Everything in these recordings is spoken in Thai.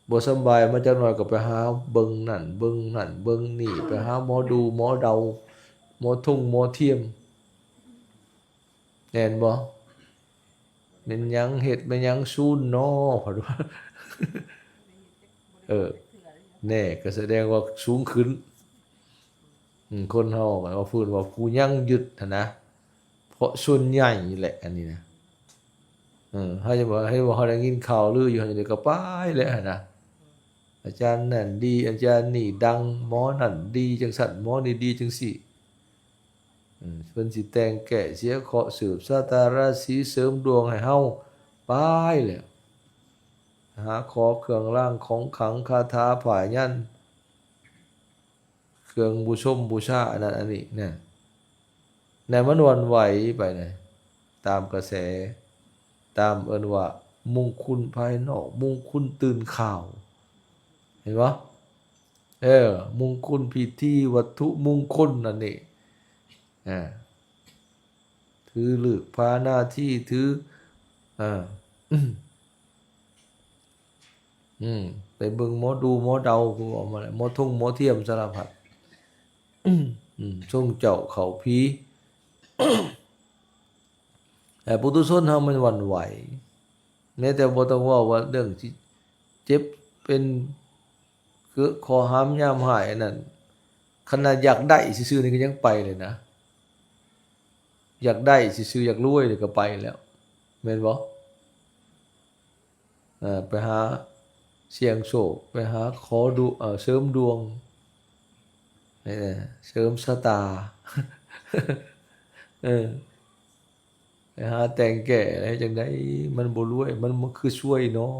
บ่สำบายมาจักหน่อยก็ไปหาเบิ่งนั่นเบิ่งนั่นเบิ่งนี่ไปหาหมอดูหมอเดาหมอทุ่งหมอเทียมแม่นบ่แม่นหยังเฮ็ดแม่นหยังซูนน้อพะว่าเออแน่ก็แสดงว่าสูงขึ้นคนเฮาก็ว่าฟื้นว่าผู้ยังยึดหันนะเพราะส่วนใหญ่แหละอันนี้นะถ้าจะบอกให้ว่าเขาได้ยินข่าวลืออยู่หั่นนี่ก็ไปแหละหั่นนะอาจารย์นั่นดีอาจารย์นี่ดังหมอนั่นดีจังซั่นหมอนี่ดีจังซี่เพิ่นสิแต่งแก้เสียเคราะห์สืบชะตาราศีเสริมดวงให้เฮาไปแล้วหาขอเครื่องรางของขลังคาถาผายันเครื่องบูชาอันนั้นอันนี้เนี่ยในมันหวั่นไหวไปนะตามกระแสตามเอิ้นว่ามงคลภายนอกมงคลตื่นข่าวเห็นบ่มงคลพิธีวัตถุมงคลนั่นนี่ถือฤกษ์พาหน้าที่ถืออ่าไปเบิ่งหมอดูหมอเดาผู้ออกมาแล้วหมอทุ่งหมอเทียมสารพัดส่งเจ้าเขาผีแต่ปุถุชนเฮามันหวั่นไหวแม้แต่บ่ต้องเว้าว่าเรื่องที่เจ็บเป็นคือคอหามยามหายนั่นขนาดอยากได้ซื่อๆนี่ก็ยังไปเลยนะอยากได้ซื่อๆอยากรวยนี่ก็ไปแล้วแม่นบ่ไปหาเสี่ยงโชคไปหาขอดูเสริมดวงนี่เสริมชะตาเออไปหาแต่งแก่อะไรจังได๋มันบ่รวยมันคือช่วยเนาะ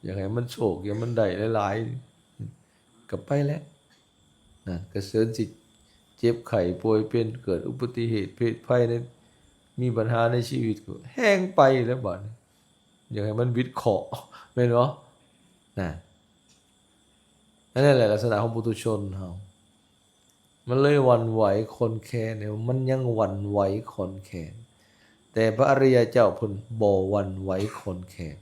อยากให้มันโชคอยากมันได้หลายๆก็ไปแล้วนั่นก็เสริญสิเจ็บไข้ป่วยเป็นเกิดอุบัติเหตุเพศภัยในมีปัญหาในชีวิตก็แห้งไปแล้วบัดนี้อยากให้มันวิตเคราะห์แม่นบ่นั่นแหละลักษณะของปุถุชนเฮามันเลยหวั่นไหวคนแค้นเนี่ยมันยังหวั่นไหวคนแค้นแต่พระอริยเจ้าเพิ่นบ่หวั่นไหวคนแค้น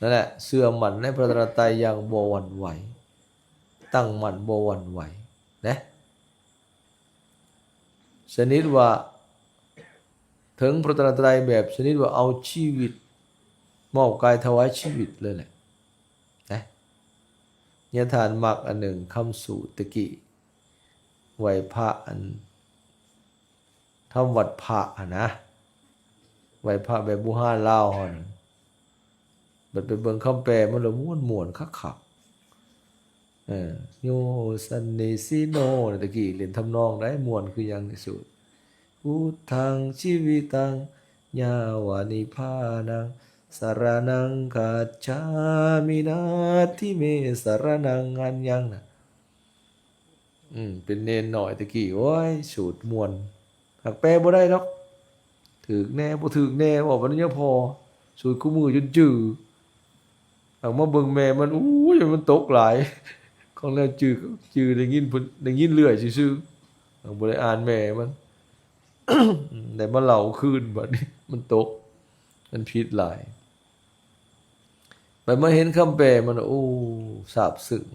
นั่นแหละเชื่อมั่นในพระตรัสไตรัยอย่างบ่หวั่นไหวตั้งมั่นบ่หวั่นไหวนะชนิดว่าถึงพระตรัสไตรัยแบบชนิดว่าเอาชีวิตมอบกายถวายชีวิตเลยแหละนะนิทานมักอันหนึ่งคำสู่ตะกี้ไหวพระอันทำวัดพระนะไหวพระแบบบุหารลาวหั่นบัดไปเบิ่งคำแปลมันละม่วนๆคักๆโยสันนิสิโนตะกี้เล่นทำนองได้ม่วนคือหยังที่สุดพุทธังชีวิตังญาวานิพานังสรณังคัจฉามินาทิเมสรณังอันยังน่ะเป็นเนนหน่อยตะกี้โอ้ยสูตรม่วนหักแปลบ่ได้ดอกถึกแน่บ่ถึกแน่ว่ามันยังพอสูตรคู่มือจนจื้อหักมาเบิ่งแม่มันอู้ยมันตกหลายของแล้วจื้อได้ยินเพิ่นได้ยินเรื่อยซื่อๆหักบ่ได้อ่านแม่มันแต่มาเล่าคืนบัดนี้มันตกมันผิดหลายไปมาเห็นคำแปลมันโอ้ซาบซึ้ง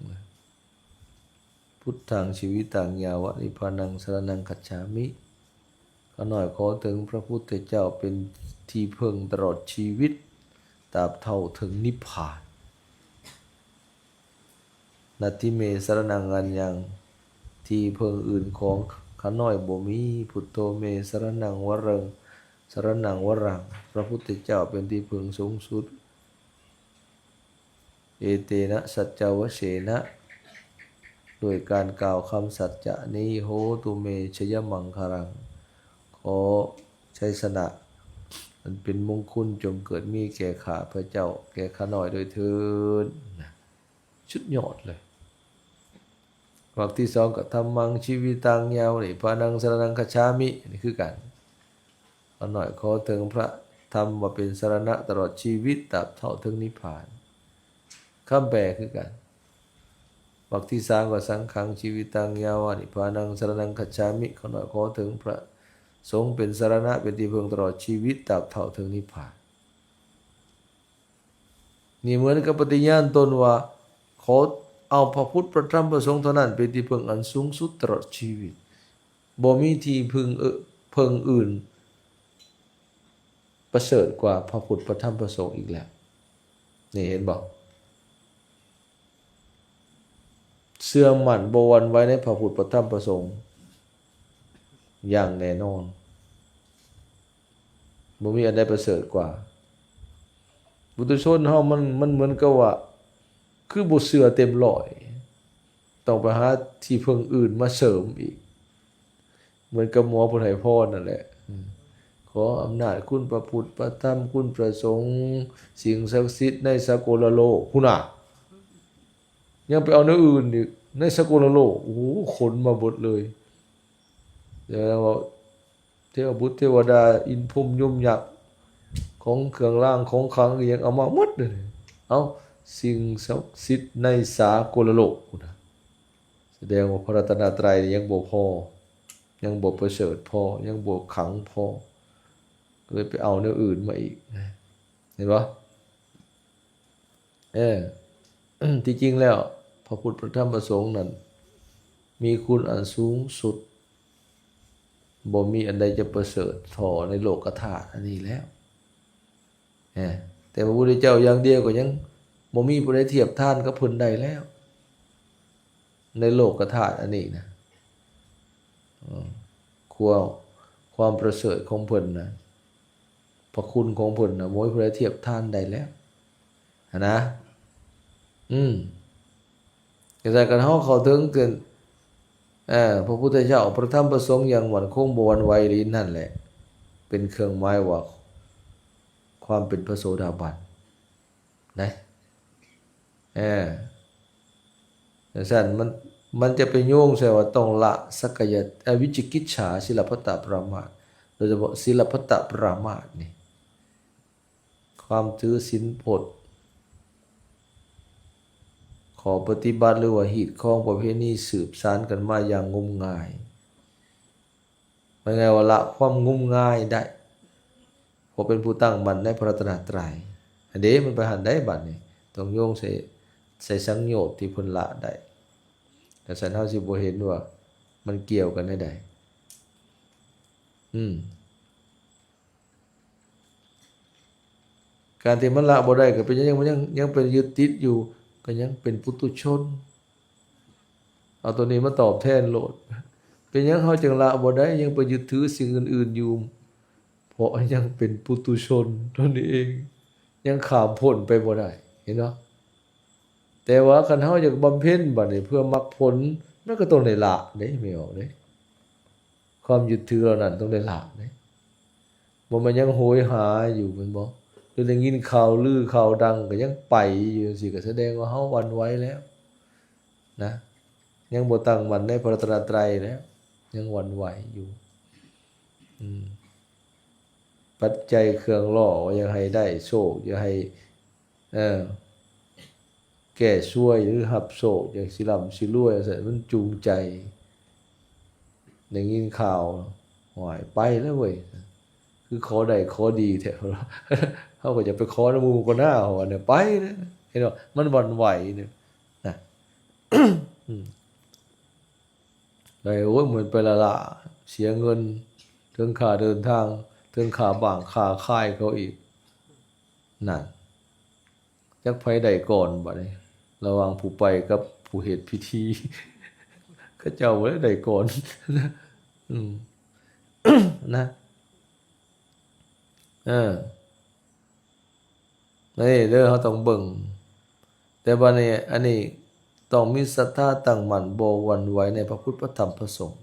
พุทธังชีวิตังญาวะนิพพานังสรณังคัจฉามิขอหน่อยขอถึงพระพุทธเจ้าเป็นที่พึ่งตลอดชีวิตตราบเท่าถึงนิพพานนัตถิเมสรณังอันยังที่พึ่งอื่นของข้าน้อยบ่มีพุทโธเมสรณังวรังสรณังวรังพระพุทธเจ้าเป็นที่พึ่งสูงสุดเอเตนะสัจจวเสนะโดยการกล่าวคำสัจจะนี้โหตุเมชยมังคารังขอชัยชนะมันเป็นมงคลจงเกิดมีแก่ข้าพระเจ้าแก่ข้าน้อยโดยเถิดชุดยอดเลยวรรคที่สองก็ธัมมังชีวิตังยาวนิพพานังสรณังคัจฉามินี่คือกันข้าน้อยขอถึงพระธรรมว่าเป็นสรณะตลอดชีวิตตราบเท่าถึงนิพพานคำแปลคือกันวรรคที่สามก็สังฆังชีวิตังยาวนิพพานังสรณังคัจฉามิข้าน้อยขอถึงพระสงฆ์เป็นสรณะเป็นที่พึ่งตลอดชีวิตตราบเท่าถึงนิพพาน นี่เหมือนกับปฏิญาณตนว่าขอเอาพระพุทธพระธรรมพระสงฆ์เท่านั้นเป็นที่พึ่งอันสูงสุดตลอดชีวิตบ่มีที่พึ่งอื่นประเสริฐกว่าพระพุทธพระธรรมพระสงฆ์อีกแล้วนี่เห็นบ่เชื่อมั่นบ่หวั่นไหวในพระพุทธพระธรรมพระสงฆ์อย่างแน่นอนบ่มีอันใดประเสริฐกว่าปุถุชนเฮามันเหมือนกับว่าคือบ่เชื่อเต็มร้อยต้องไปหาที่พึ่งอื่นมาเสริมอีกเหมือนกับหมอผู้ให้พรนั่นแหละขออำนาจคุณพระพุทธพระธรรมคุณพระสงฆ์สิ่งศักดิ์สิทธิ์ในสากลโลกพุ่นน่ะยังไปเอาเนื้ออื่นอีกในสากลโลกโอ้โหขนมาหมดเลยแล้วเทวบุตรเทวดาอินพรหมยมยักษ์ของเครื่องรางของขลังยังเอามาหมดเลยเอาสิ่งศักดิ์สิทธิ์ในสากลโลกพุ่นน่ะแสดงว่าพระรัตนตรัยยังบ่พอยังบ่ประเสริฐพอยังบ่ขลังพอเลยไปเอาเนื้ออื่นมาอีกเห็นปะที่จริงแล้วพระพุทธพระธรรมพระสงฆ์นั้นมีคุณอันสูงสุดบ่มีอันใดจะประเสริฐเท่าในโลกธาตุอันนี้แล้วแต่พระพุทธเจ้าอย่างเดียวก็ยังบ่มีผู้ใดเทียบท่านกับเพิ่นได้แล้วในโลกธาตุอันนี้นะความประเสริฐของเพิ่นนะพระคุณของเพิ่นนะบ่มีผู้ใดเทียบท่านได้แล้วนะแต่การเฮาเข้าถึงเกินพระพุทธเจ้าพระธรรมพระสงฆ์อย่างมั่นคงบ่หวั่นไหวนี้นั่นแหละเป็นเครื่องหมายว่าความเป็นพระโสดาบันนะดังนั้นมันจะไปโยงใส่ว่าต้องละสักกายวิจิกิจฉาศิลปตปรามาสโดยเฉพาะศิลปตปรามาสนี่ความถือศีลพจน์ขอปฏิบัติหรือว่าหีดข้องประเพณีสืบสานกันมาอย่างงมงายไม่ไงว่าละความงมงายได้พอเป็นผู้ตั้งมั่นในพระรัตนตรัยอันนี้มันไปหันได้บัดนี่ต้องโยงใส่สังโยชน์ที่เพิ่นละได้แต่สันเฮาสิบ่เห็นว่ามันเกี่ยวกันได้การที่มันละบ่ได้ก็เป็นยังเป็นยึดติดอยู่ก็ยังเป็นปุถุชนเอาตัวนี้มาตอบแทนโลดเป็นยังเฮาจึงละบ่ได้ยังไปยึดถือสิ่งอื่นๆอยู่เพราะยังเป็นปุถุชนเท่านี้เองยังข้ามพ้นไปบ่ได้เห็นเนาะแต่ว่าคันเฮาอยากบำเพ็ญบัดนี้เพื่อมรรคผลมันก็ต้องได้ละเด้ไม่ออกเด้ความยึดถือเหล่านั้นต้องได้ละเด้บ่มันยังโหยหาอยู่แม่นบ่หรือได้ยินข่าวลือข่าวดังก็ยังไปอยู่จังซี่ก็แสดงว่าเฮาหวั่นไหวแล้วนะยังบ่ตั้งมั่นในพระรัตนตรัยแล้วยังหวั่นไหวอยู่ปัจจัยเครื่องล่อว่าอยากให้ได้โชคอยากให้แก่ช่วยหรือหับโศกอย่างสิร่ำสิรวยอะไรมันจูงใจได้ยินข่าวหายไปแล้วเว้ยคือขอได้ขอดีแท้เขาก็จะไปขอน้ำมูกหน้าหัวเนี่ยไปนะเห็นบ่มันหวั่นไหวเนี่ยนะเลยโอ้ยเหมือนไปละเสียเงินถึงค่าเดินทางถึงค่าบ้างค่าค่ายเขาอีกนั่นจักไผได้ก่อนบัดนี้ระหว่างผู้ไปกับผู้เหตุพิธีเขาเจ้าบ่ได้ก่อนนะนี่เด้อเฮาต้องเบิ่งแต่บัดนี้อันนี้ต้องมีศรัทธาตั้งมั่นบ่หวั่นไหวในพระพุทธพระธรรมพระสงฆ์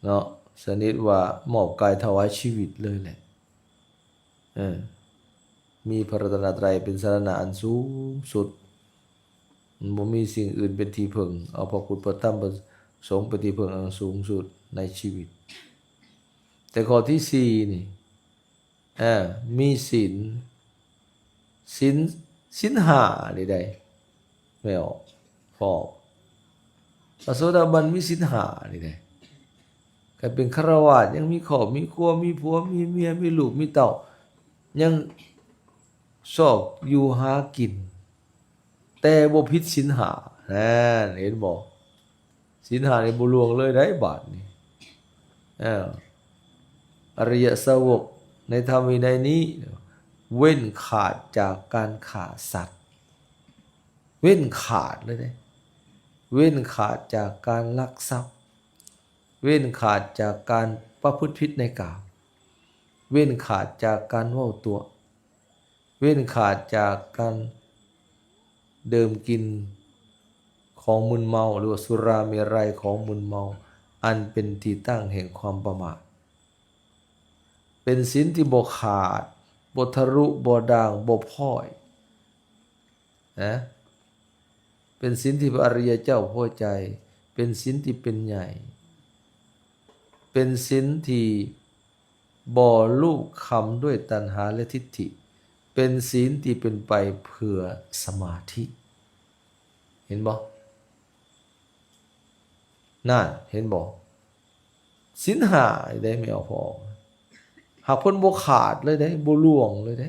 เนาะสนิทว่ามอบกายถวายชีวิตเลยแหละมีพระรัตนตรัยเป็นสรณะอันสูงสุดบ่มีสิ่งอื่นเป็นที่พึ่งเอาพระพุทธพระธรรมพระสงฆ์เป็นที่พึ่งอันสูงสุดในชีวิตแต่ข้อที่4นี่มีศีล5นี่ได้ไม่ออกพอพระโสดาบันมีศีล5นี่ได้ก็เป็นฆราวาสยังมีครอบมีครัวมีผัวมีเมียมีลูกมีเต้ายัง ชอบอยู่หากินแต่บ่ผิดศีลห้านั่นเห็นบ่ศีลห้านี่บ่ล่วงเลยได้บาดนี่อริยสาวกในธรรมวินัยนี้เว้นขาดจากการฆ่าสัตว์เว้นขาดเลยเด้เว้นขาดจากการลักทรัพย์เว้นขาดจากการประพฤติผิดในกามเว้นขาดจากการเว้าตัวเว้นขาดจากการดื่มกินของมึนเมาหรือว่าสุราเมรัยของมึนเมาอันเป็นที่ตั้งแห่งความประมาทเป็นศีลที่บ่ขาดบ่ทะลุบ่ด่างบ่พร่อยนะเป็นศีลที่พระอริยเจ้าพอใจเป็นศีลที่เป็นใหญ่เป็นศีลที่บ่ลูกคำด้วยตัณหาและทิฏฐิเป็นศีลที่เป็นไปเพื่อสมาธิเห็นบ่นั่นเห็นบ่ศีลห้าได้ไม่เอาพอหากเพิ่นบ่ขาดเลยได้บ่ล่วงเลยได้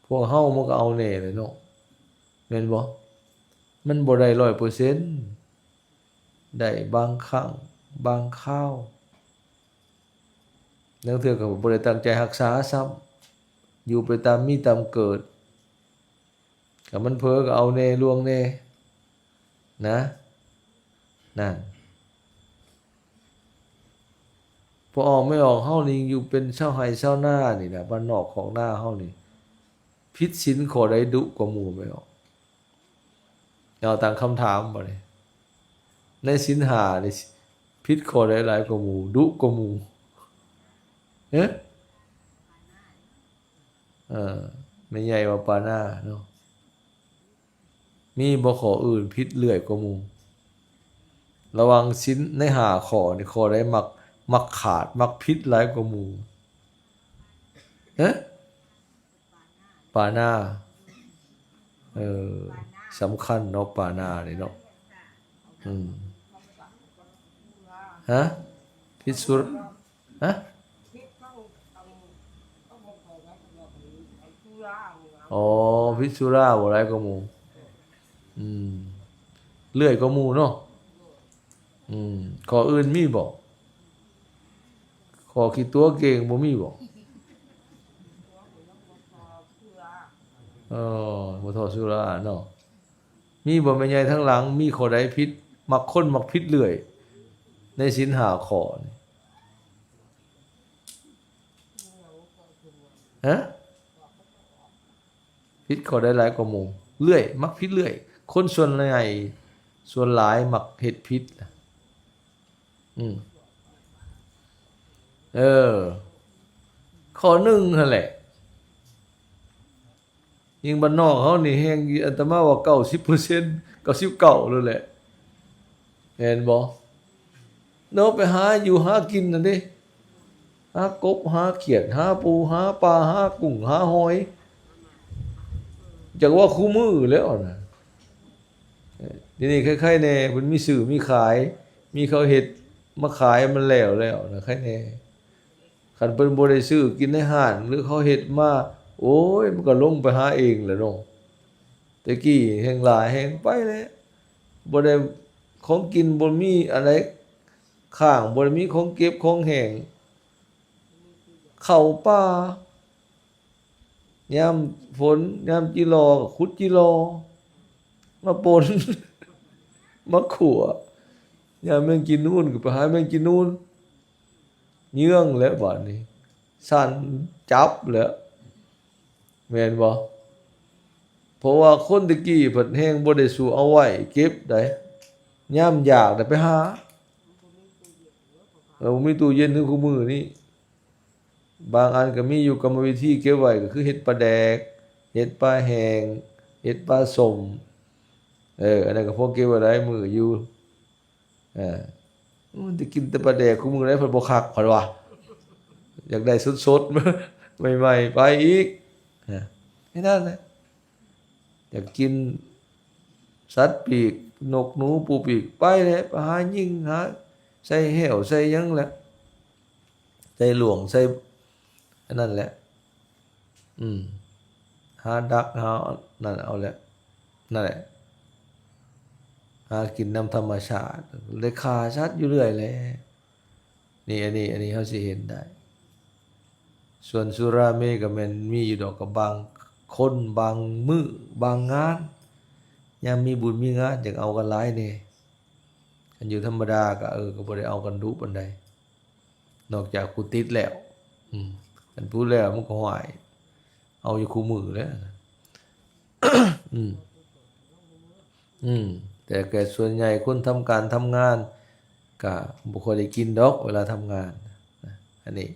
พวกเฮามันก็เอาแน่เลยเนาะแม่นบ่มันบ่ได้ 100% ได้บางครั้งบางคราวนังเทื่อก็บ่ได้ตั้งใจรักษาซ้ำอยู่ไปตามมีตามเกิดก็มันเผลอก็เอาแน่ล่วงแน่นะนั่นพอออกไม่ออกเฮานี่อยู่เป็นชาวไร่ชาวนานี่นะบ้านนอกของนาเฮานี่ผิดศีลข้อใดดุกว่าหมู่ไม่ออกเอาตั้งคำถามบ่นี่ในศีลห้านี่ผิดข้อใดหลายกว่าหมู่ดุกว่าหมู่ไม่ใหญ่ว่าปานาเนาะมีบ่ข้ออื่นผิดเรื่อยกว่าหมู่ระวังศีลในห้าข้อนี่ข้อใดมักขาดมักผิดหลายกว่าหมู่ปานาสำคัญเนาะปานานี่เนาะพิษสุรอ๋อพิษสุราบ่หลายกว่าหมู่เลื่อยกว่าหมู่เนาะข้ออื่นมีบ่ข้อขี้ตัวเก่งบ่มีบ่บ่ทอสุราเนาะมีบ่แม่ใหญ่ทั้งหลังมีข้อใดผิดมักคนมักผิดเรื่อยในศีลห้าข้อนี่ผิดข้อใดหลายกว่าหมู่เรื่อยมักผิดเรื่อยคนส่วนใหญ่ส่วนหลายมักเฮ็ดผิดข้อหนึ่งนั่นแหละยิ่งบ้านนอกเขานี่แฮงอาตมาว่า 90% 99เลยแหละเห็นบ่เนาะไปหาอยู่หากินนั่นดิหากบหาเขียดหาปูหาปลาหากุ้งหาหอยจักว่าคู่มือแล้วนะนี่ใครๆแน่มันมีสื่อมีขายมีเขาเฮ็ดมาขายมันแล้วนะใครแน่คันเพิ่นบ่ได้ซื้อกินในห้างหรือเขาเฮ็ดมาโอ้ยมันก็ลงไปหาเองแหละเนาะแต่กี้แห่งหลายแห่งไปแล้วบ่ได้ของกินบ่มีอะไรข้างบ่ได้มีของเก็บของแห้งเข้าป่ายามฝนยามจิรอก็ขุดจิรอมาป่นมาขั่วยามแม่งกินนู่นก็ไปหาแม่งกินนู่นเยื่องแล้วบัดนี้สั่นจับแล้วแม่นบ่เพราะว่าคนตะกี้เพิ่นแฮงบ่ได้สู้เอาไว้เก็บได้ยามอยากได้ไปหาบ่มีตู้เย็นคือคู่มื้อนี้บางอันก็มีอยู่กรรมวิธีเก็บไว้ก็คือเฮ็ดปลาแดกเฮ็ดปลาแห้งเฮ็ดปลาส้มอันนั้นก็พอเก็บไว้ได้มื้ออยู่มันจะกินแต่ปลาแดกคู่มื้อได้เพิ่นบ่คักเพิ่นว่าอยากได้สดๆใหม่ๆไปอีกไม่ได้เลยอยากกินสัตว์ปีกนกหนูปูปีกไปเลยไปหายิงหาใส่เหวใส่ยังแหละใส่หลวงใส่อันนั้นแหละ อืมหาดักหานั่นเอาแหละนั่นแหละหากินน้ำธรรมชาติเลยขาชัดอยู่เรื่อยเลยนี่อันนี้เขาสิเห็นได้ ส่วนสุราเมก็แม่นมีอยู่ดอกกับบางคนบางมื้อบางงานยามมีบุญมีงานอยากเอากันหลายแน่คันอยู่ธรรมดาก็ก็บ่ได้เอากันดุปานใดนอกจากผู้ติดแล้วคันผู้แล้วมันก็ห้วยเอาอยู่คู่มือแล้วอืมแต่แก่ส่วนใหญ่คนทำการทำงานก็บ่ค่อยได้กินดอกเวลาทำงานนะอันนี้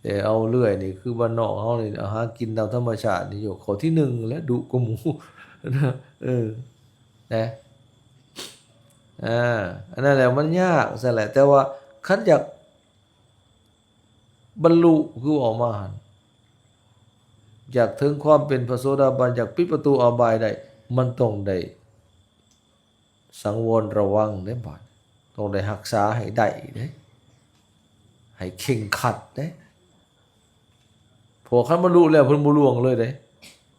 แต่เอาเรื่อยนี่คือบ้านนอกเฮานี่หากินตามธรรมชาตินี่อยู่ข้อที่หนึ่งและดุกว่าหมูนะนะอันนั้นแหละมันยากซะแหละแต่ว่าคันอยากบรรลุคือออกมาหั่นอยากถึงความเป็นพระโสดาบันอยากปิดประตูอบายได้มันต้องได้สังวรระวังเด้บาดต้องได้รักษาให้ได้เด้ให้เข่งขัดเด้พอคันบรรลุแล้วเพิ่นบ่ล่วงเลยเด้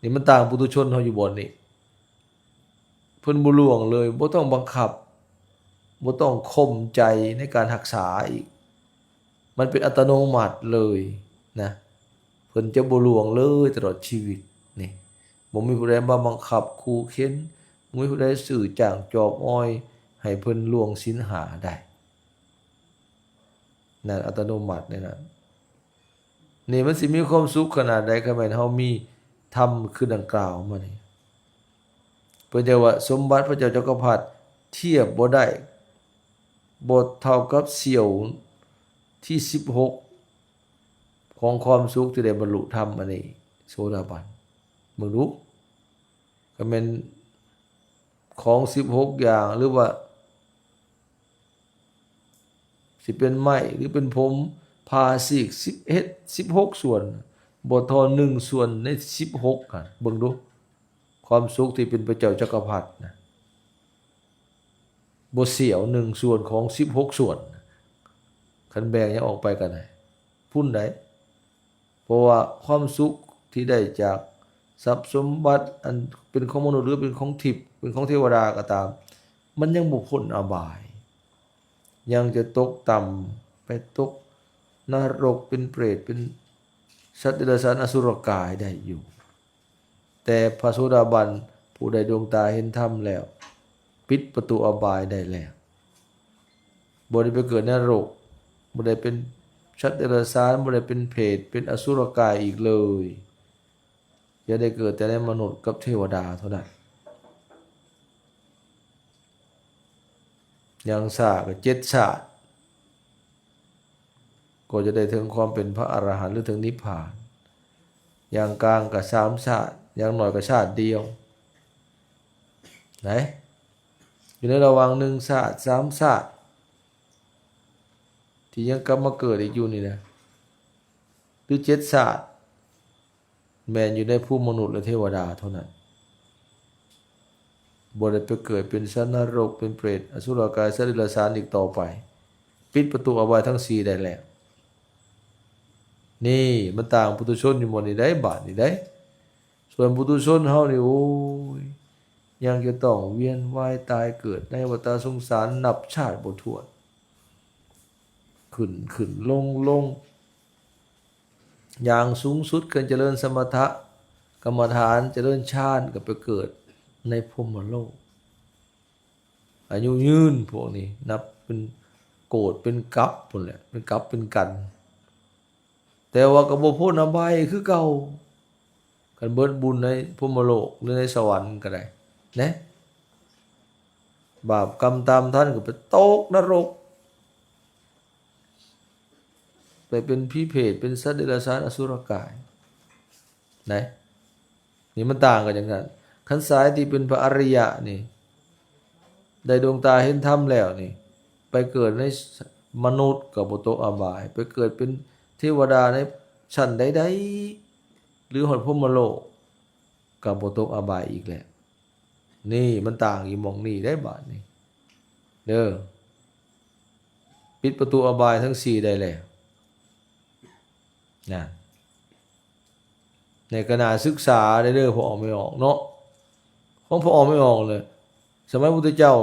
นี่มันต่างปุถุชนเฮาอยู่บ่นี่เพิ่นบ่ล่วงเลยบ่ต้องบังคับบ่ต้องข่มใจในการรักษาอีกมันเป็นอัตโนมัติเลยนะเพิ่นจะบ่ล่วงเลยตลอดชีวิตนี่บ่มีผู้ใดมาบังคับขู่เข็นบ่มีผู้ใดสื่อจ้างจอบอ้อยให้เพิ่นล่วงศีลห้าได้นั่นอัตโนมัตินี่นะนี่มันสิมีความสุขขนาดใดก็แม่นเฮามีธรรมคือดังกล่าวมานี่เพิ่นจะว่าสมบัติพระเจ้าจักรพรรดิเทียบบ่ได้บ่เท่ากับเสี้ยวที่16ของความสุขที่ได้บรรลุธรรมอันนี้โสดาบันมึงรู้ก็แม่นของ16อย่างหรือว่าสิเป็นไม้หรือเป็นผมพาซีก16ส่วนบ่ทอ1ส่วนใน16กันเบิ่งดูความสุขที่เป็นพระเจ้าจักรพรรดินะบ่เสี้ยว1ส่วนของ16ส่วนคันแบ่งยังออกไปกันได้พุ่นใดเพราะว่าความสุขที่ได้จากทรัพย์สมบัติอันเป็นของมนุษย์หรือเป็นของทิพย์เป็นของเทวดาก็ตามมันยังบ่พ้นอบายยังจะตกต่ำไปตกนรกเป็นเปรตเป็นสัตว์เดรัจฉานอสุรกายได้อยู่แต่พระโสดาบันผู้ใดดวงตาเห็นธรรมแล้วปิดประตูอบายได้แล้วบ่ได้ไปเกิดนรกบ่ได้เป็นสัตว์เดรัจฉานบ่ได้เป็นเปรตเป็นอสุรกายอีกเลยจะได้เกิดแต่ในมนุษย์กับเทวดาเท่านั้นอย่างซ่าก็7ชาติก็จะได้ถึงความเป็นพระอรหันต์หรือถึงนิพพานอย่างกลางก็3ชาติอย่างน้อยก็ชาติเดียวไหนอยู่ในระหว่าง1ชาติ3ชาติที่ยังกลับมาเกิดอีกอยู่นี่นะหรือ7ชาติแม้นอยู่ในภูมิมนุษย์และเทวดาเท่านั้นบ่ได้ไปเกิดเป็นสัตว์นรกเป็นเปรตอสุรกายสัตว์เดรัจฉานอีกต่อไปปิดประตูอบายทั้ง4ได้แล้วนี่มันต่างปุถุชนอยู่หมดนี่ได้บาดนี่ได้ส่วนปุถุชนเฮานี่โอ้ยยังจะต้องเวียนว่ายตายเกิดในวัฏสงสารนับชาติบ่ถ้วนขึ้นลงอย่างสูงสุดการเจริญสมถะกรรมฐานเจริญฌานก็ไปเกิดในพรหมโลกอายุยืนพวกนี้นับเป็นโกฏเป็นกัปพุ่นแหละเป็นกัปเป็นกันแต่ว่าก็บ่พ้นอบายคือเก่ากันเบิดบุญในพรหมโลกหรือในสวรรค์ก็ได้นะบาปกรรมตามท่านก็ไปตกนรกไปเป็นผีเปรตเป็นสัตว์เดรัจฉานอสุรกายนะนี่มันต่างกันอย่างนั้นขันสายที่เป็นพระอริยะนี่ได้ดวงตาเห็นธรรมแล้วนี่ไปเกิดในมนุษย์กับบ่ตกอบายไปเกิดเป็นเทวดาในชั้นใดๆหรือหดพรหมโลกกับบ่ตกอบายอีกแล้วนี่มันต่างอยู่หม่องนี้ได้บาดนี่เด้อปิดประตูอบายทั้ง4ได้แล้วนะ ในขณะศึกษาได้เด้อพอออกไม่ออกเนาะของพอออกไม่ออกเลยสมัยพุทธเจ้า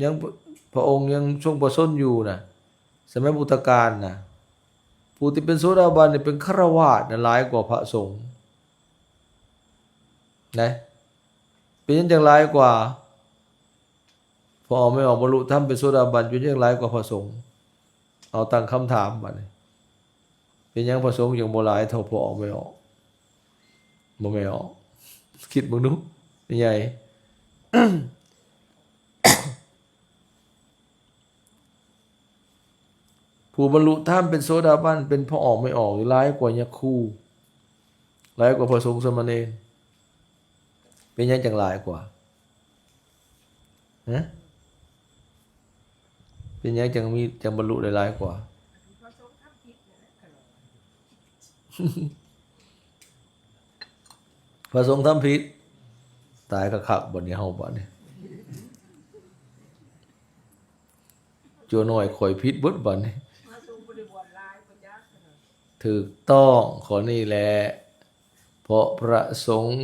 ยังพระองค์ยังทรงประชนอยู่นะสมัยพุทธกาลนะผู้ที่เป็นโสดาบันเนี่ยเป็นฆราวาสนะหลายกว่าพระสงฆ์นะเป็นยังหลายกว่าพอออกไม่ออกบรรลุธรรมเป็นโสดาบันเป็นยังหลายกว่าพระสงฆ์เอาตั้งคำถามบัดนี้เป็นยังพระสงฆ์ยังบ่หลายเท่าพอออกไม่ออกบ่ไม่ออกคิดเบิ่งดูเป็นไง ผู้บรรลุธรรมเป็นโสดาบันเป็นพอออกไม่ออกหลายกว่ายักษ์คู่หลายกว่าพระสงฆ์สมณเณรเป็นยังจังหลายกว่าฮะเป็นยังจังมีจังบรรลุได้หลายกว่า พระสงฆ์ทำผิดตายคักๆบ่นี้เฮาบ่นี้จัวน้อยข่อยผิดเบิดบ่นี้ถูกต้องขอนี่แหละเพราะพระสงฆ์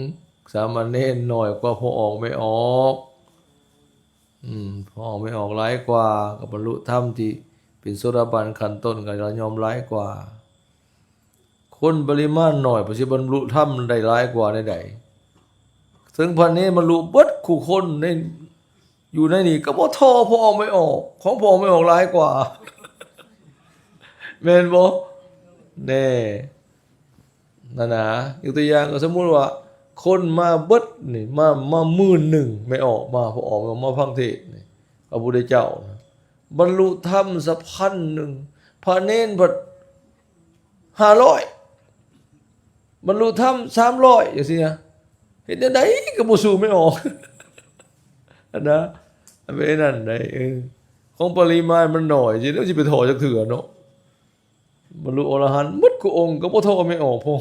สามเณรน้อยกว่าพอออกไม่ออกพอออกไม่ออกหลายกว่ากับบรรลุธรรมที่เป็นโสดาบันขั้นต้นก็ยอมหลายกว่าคนปริมาณน้อยบ่สิบรรลุธรรมได้หลายกว่าใดๆถึงพันนี้บรรลุเบิดคู่คนในอยู่ในนี่ก็บ่ทอพอออกไม่ออกของพอออกไม่ออกหลายกว่าแม่นบ่แน่นั่นนะยกตัวอย่างก็สมมุติว่าคนมาเบิดนี่มา10,000ไม่ออกมาพอออกมาฟังเทศน์นี่พระพุทธเจ้านะบรรลุธรรมสัก1,000พระเนรบัด500บรรลุธรรม300จังซี่นะเฮ็ดจังได๋ก็บ่สู้ไม่ออกอันนะอันเป็นนั่นได้ของปริมาณมันน้อยสิแล้วสิไปถอจักเถื่อเนาะบรรลุอรหันต์หมดกูองค์ก็บ่ทอไม่ออกพอ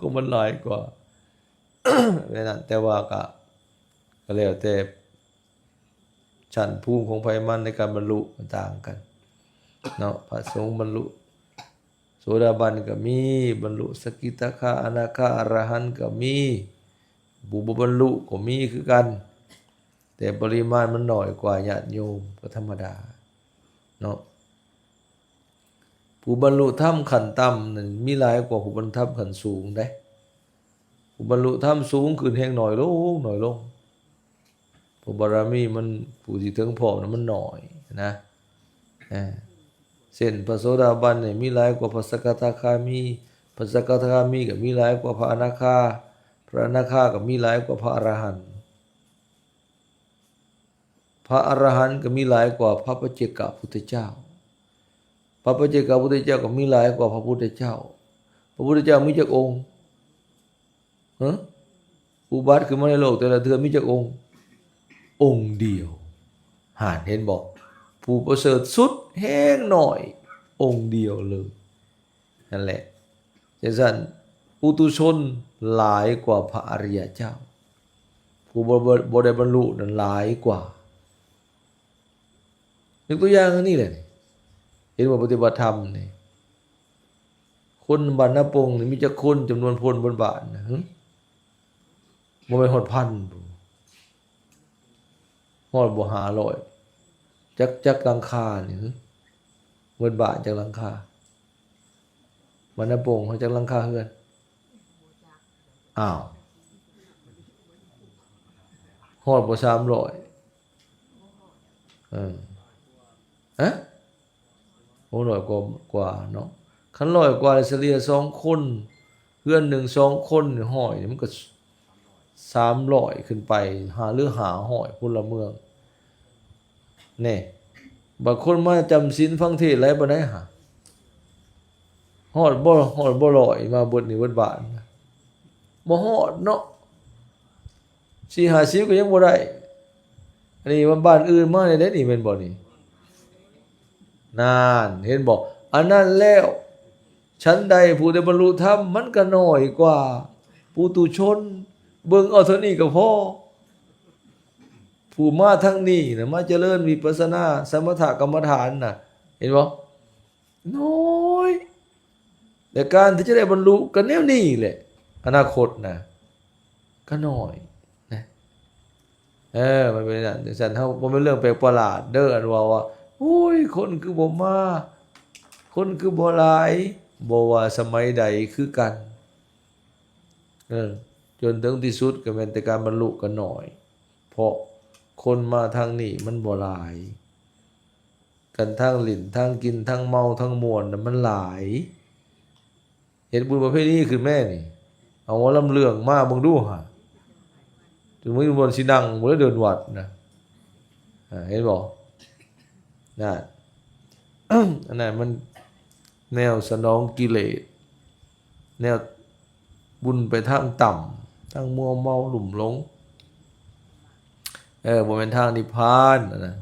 ก็มันหลายกว่า เป็นนั่นแต่ว่าก็แล้วแต่ชั้นภูมิของไผมันในการบรรลุมันต่างกันเนาะพระสงฆ์บรรลุโสดาบันก็มีบรรลุสกิทาคาอนาคาอรหันต์ก็มีบุพบรรลุก็มีคือกันแต่ปริมาณมันน้อยกว่าญาติโยมก็ธรรมดาเนาะผู้บรรลุธรรมขั้นต่ำนั่นมีหลายกว่าผู้บรรลุธรรมขั้นสูงได้ผู้บรรลุธรรมสูงขึ้นแห่งน้อยลงเพราะบารมีมันผู้ที่ถึงพร้อมนั้นมันน้อยนะเช่นพระโสดาบันเนี่ยมีหลายกว่าพระสกทาคามีพระสกทาคามีก็มีหลายกว่าพระอนาคาพระอนาคาก็มีหลายกว่าพระอรหันต์พระอรหันต์ก็มีหลายกว่าพระปัจเจกพุทธเจ้าพระปัจเจกพุทธเจ้าก็มีหลายกว่าพระพุทธเจ้าพระพุทธเจ้ามีจักองค์อุบัติขึ้นมาในโลกแต่ละเทื่อมีจักองค์เดียวเห็นบอกผู้ประเสริฐสุดแห้งหน่อยองค์เดียวเลยนั่นแหละจังซั่นปุถุชนหลายกว่าพระอริยเจ้าผู้บ่ได้บรรลุนั้นหลายกว่ายกตัวอย่างนี่แหละเห็นว่าปฏิบัติธรรมนี่คนบ้านนาปงนี่มีจักคนจำนวนพลบนบ้านนะบ่แม่นฮอดพันฮอดบ่500จักหลังคานี่บนบ้านจักหลังคาบ้านนาปงเขาจักหลังคาเฮือนอ้าวฮอดบ่300โอ้100กว่าเนาะคัน100กว่าเฉลี่ย2คนเฮือน1 2คนนี่ห้อยนี่มันก็300ขึ้นไปหรือ500พลเมืองแน่บางคนมาจำศีลฟังเทศน์หลายบ่ได้หาฮอดบ่100มาเบิดนี่เบิดบ้านบ่ฮอดเนาะ4-50ก็ยังบ่ได้อันนี้ว่าบ้านอื่นมาได้นี่แม่นบ่นี่นานเห็นบอกอันนั้นแล้วชั้นใดผู้ได้บรรลุธรรมมันก็น้อยกว่าปุถุชนเบิ่งเอาเท่านี้ก็พอผู้มาทั้งนี้นะมาเจริญวิปัสสนาสมถกรรมฐานน่ะเห็นบ่น้อยใน แต่การที่จะได้บรรลุกันแนวนี้แหละอนาคตนะก็น้อยนะมันเป็นอย่างจังซั่นเฮาบ่แม่นเรื่องแปลกประหลาดเด้ออันว่าโอ้ยคนคือบ่มาคนคือบ่หลายบ่ว่าสมัยใดคือกันจนถึงที่สุดก็แม่นแต่การบรรลุก็น้อยเพราะคนมาทางนี้มันบ่หลายกันทางลิ้นทางกินทางเมาทางม่วนน่ะมันหลายเฮ็ดบุญประเภทนี้คือแม่นี่เอาหมอลำเรื่องมาเบิ่งดูหาถึงมื้อบ่สินั่งบ่ได้เดินวัดนะเห็นบ่นั่น อันนั้นมันแนวสนองกิเลสแนวบุญไปทางต่ำทางมัวเมาหลุ่มหลงบ่แม่นทางนิพพานนะ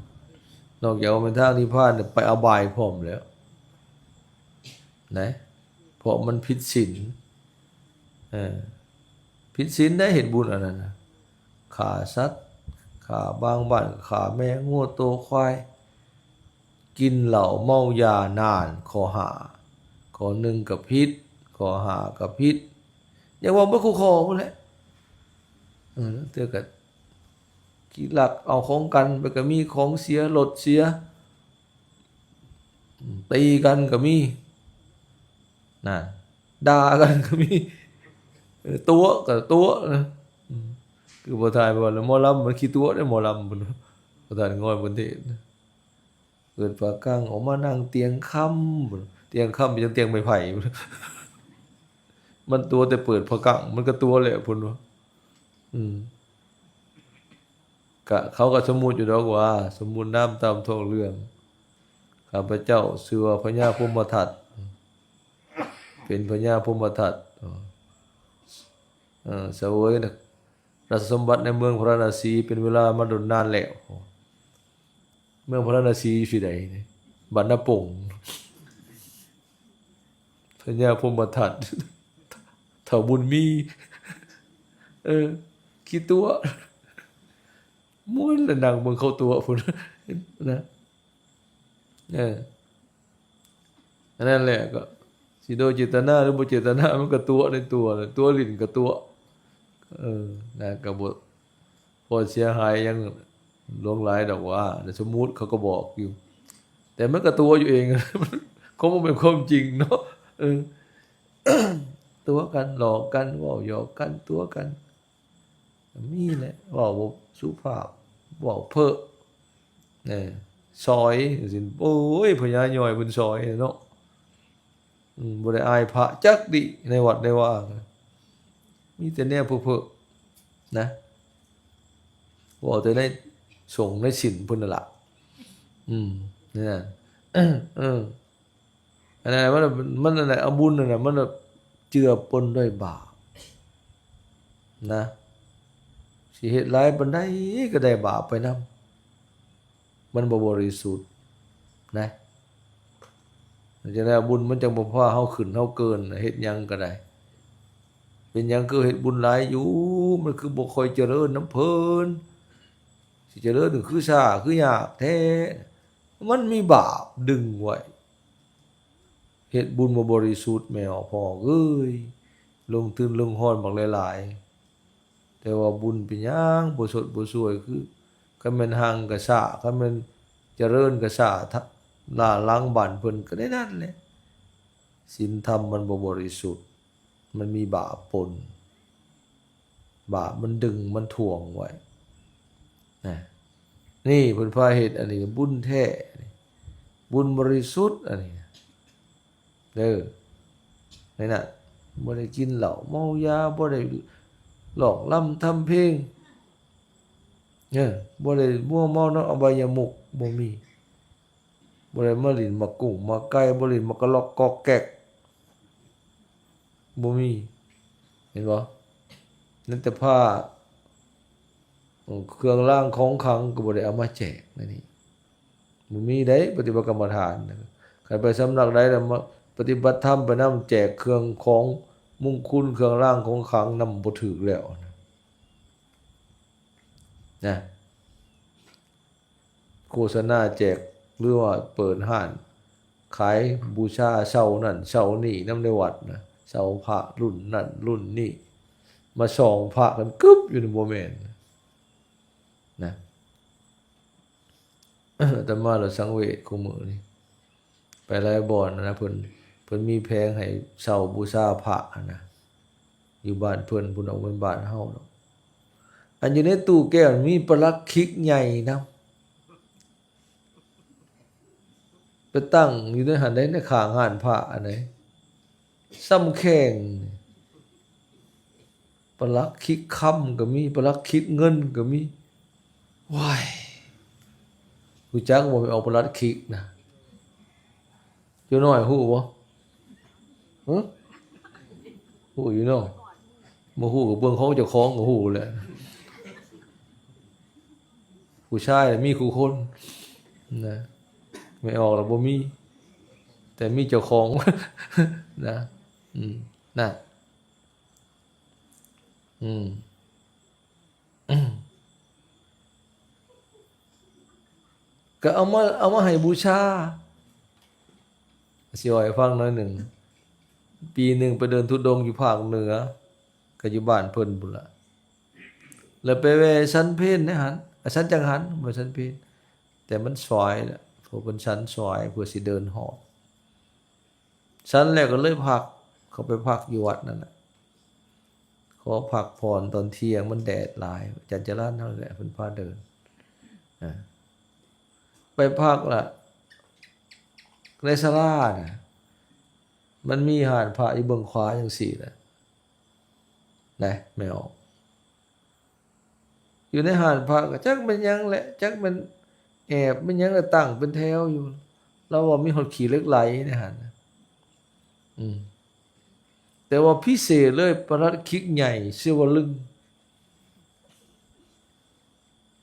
นอกจากว่าเป็นทางนิพพานไปอบายพร้อมแล้วนะเพราะมันผิดศีลผิดศีลได้เห็นบุญอันนั้นนะฆ่าสัตว์ฆ่าบางบ้านฆ่าแม่งัวโตควายกินเหล้าเมายานานข้อหาข้อ1ก็ผิดข้อ5ก็ผิดอย่าว่าบ่คู่คอพุ่นแหละเทื่อก็ขี้ลักเอาของกันไปก็มีของเสียรถเสียตีกันก็มีนั่นด่ากันก็มีตัวก็ตัวนะคือบ่ทายบ่แล้วหมอลำมันขี้ตัวได้หมอลำพุ่นบ่ทายง่อยบนเทศเกิดปากกังออกมานั่งเตียงค่ำเตียงค่ำเป็นเตียงไม้ไผ่มันตัวแต่เปิดพะกังมันก็ตัวแหละพุ่นว่าก็เขาก็สมมุติอยู่ดอกว่าสมมุติน้ำตามท้องเรื่องข้าพเจ้าชื่อว่าพญาพรหมทัตเป็นพญาพรหมทัตเสวยราชสมบัติในเมืองพระนครศรีเป็นเวลามาดนนานแล้วเมืองพระนครศรีอยู่ที่ใดนี่บ้านนาป่งพญาพรหมทัตเฒ่าบุญมีคิดตัวม้วนแล้วนั่งเบิ่งเข้าตัวพุ่นนะอันนั้นแหละก็สิโดยเจตนาหรือบ่เจตนามันก็ตัวในตัวลิ้นก็ตัวนะก็บ่เสียหายยังหลวงหลายดอกว่าแต่สมมุติเขาก็บอกอยู่แต่มันก็ตัวอยู่เองคงบ่เป็นความจริงเนาะตัวกันหลอกกันเว้าหยอกกันตัวกันมีแหละเว้าบ่สุภาพเว้าเพ้อซอยสิโอ้ยพญาย่อยเพิ่นซอยเนาะบ่ได้อายพระจักดิในวัดในว่ามีแต่แนวเพ้อๆนะเว้าแต่ในสงฆ์ในศีลเพิ่นนั่นล่ะนั่นอันนั้นมันนั่นแหละเอาบุญนั่นน่ะมันเจือปนด้วยบาปนะสิเฮ็ดหลายปานใดก็ได้บาปไปนำมันบ่บริสุทธิ์นะจะได้บุญมันจังบ่พาเฮาขึ้นเฮาเกินเฮ็ดหยังก็ได้เป็นหยังคือเฮ็ดบุญหลายอยู่มันคือบ่ค่อยเจริญนำเพิ่นสิเจริญคือช้าคือยากแท้มันมีบาปดึงไว้เฮ็ดบุญบ่บริสุทธิ์แม่พ่อเอ้ยลงทุนลงฮ้อนบักหลายๆแต่ว่าบุญเป็นหยังบ่สดบ่สวยคือคันแม่นห่างก็ช้าคันแม่นเจริญก็ช้าล่าล้างบ้านเพิ่นก็ได้นั่นแหละศีลธรรมมันบ่บริสุทธิ์มันมีบาปปนบาปมันดึงมันถ่วงไว้นะนี่เพิ่นพาเฮ็ดอันนี้บุญแท้บุญบริสุทธิ์อันนี้นั่นน่ะบ่ได้กินเหล้าเมายาบ่ได้หลอกล่ำทำเพลงบ่ได้มั่วเมาเนาะอบายมุขบ่มีบ่ได้มาลิ้นมากุ้งมาไก่บ่ลิ้นมากะลอกกอกแกกบ่มีเห็นบ่นั่นแต่ผ้าเครื่องรางของขลังก็บ่ได้เอามาแจกนี่บ่มีได้ปฏิบัติกรรมฐานใครไปสำนักใดแล้วมาปฏิบัติธรรมไปนำแจกเครื่องของมงคลเครื่องรางของขลังนำบ่ถูกแล้วนะโฆษณาแจกหรือว่าเปิดห้าน ขายบูชาเสานั่นเสานี่นำในวัดนะเสาพระรุ่นนั่นรุ่นนี่มาส่องพระกันกึบอยู่ในบ่แม่นนะแต่มาเราสังเวชกูมื้อนี่ไปหลายบ่อนนะเพิ่นมีแพงให้เสาบูชาพระนะอยู่บ้านเพิ่นพุ่นเอาเป็นบ้านเฮาเนาะอันอยู่ในตู้แก้วมีปลักคิกใหญ่นะไปตั้งอยู่ในหันในข้างหานพระอันไหนซ้ำแข้งปลักคิกค่ำก็มีปลักคิกเงินก็มีว้ายรู้จักบ่ไปเอาปลักคิกนะอยู่น้อยฮู้บ่ฮะฮู้อยู่เนาะบ่ฮู้ก็เบิ่งของเจ้าของก็ฮู้แหละผู้ชายมีคู่คนนะไม่ออกแล้วบ่มีแต่มีเจ้าของนะน่ะก็เอามาให้บูชาสิว่าให้ฟังหน่อยหนึ่งปีหนึ่งไปเดินธุดงค์อยู่ภาคเหนือก็อยู่บ้านเพิ่นพุ่นล่ะแล้วไปแวะชั้นเพลนะหันชั้นจังหันบ่ชั้นเพลแต่มันซอยแหละเพราะเป็นชั้นซอยเพื่อสิเดินหอบชั้นแรกก็เลยพักเขาไปพักอยู่วัดนั่นแหละขอพักผ่อนตอนเที่ยงมันแดดหลายจันจรานั่นแหละเพิ่นพาเดินไปพักล่ะในศาลาน่ะมันมีหาดพระอยู่เบื้องขวาจังซี่น่ะนะไม่ออกอยู่ในหาดพระก็จักเป็นหยังแหละจักมันแอบเป็นหยังก็ตั้งเป็นแถวอยู่เราว่ามีหดขี่เหล็กไหลในหาดแต่ว่าพิเศษเลยปลัดคิกใหญ่เชื่อว่าลึง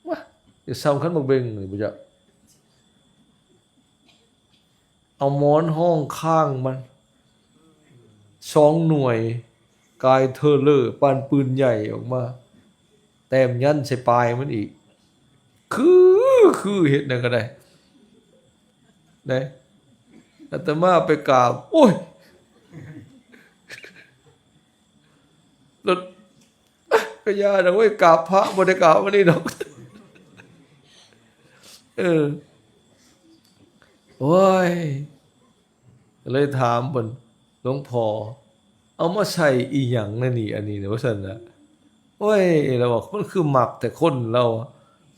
ว้าจะซ้ำคันบักเบงนี่บ่จ๊ะเอาหมอนห้องข้างมัน2 หน่วยกายเทอเลอร์ปานปืนใหญ่ออกมาแต้มยันใส่ปลายมันอีกคือเฮ็ดนั่นก็ได้ได้อาตมาไปกราบโอ้ยแล้วก็ย่านะเว้ยกราบพระบ่ได้กราบอันนี้ดอกโอ้ยเลยถามเพิ่นหลวงพ่อเอามาใส่อีหยังนั่นนี่อันนี้นะว่าซั่นน่ะโอ้ยเราบอกมันคือหมักแต่คนเรา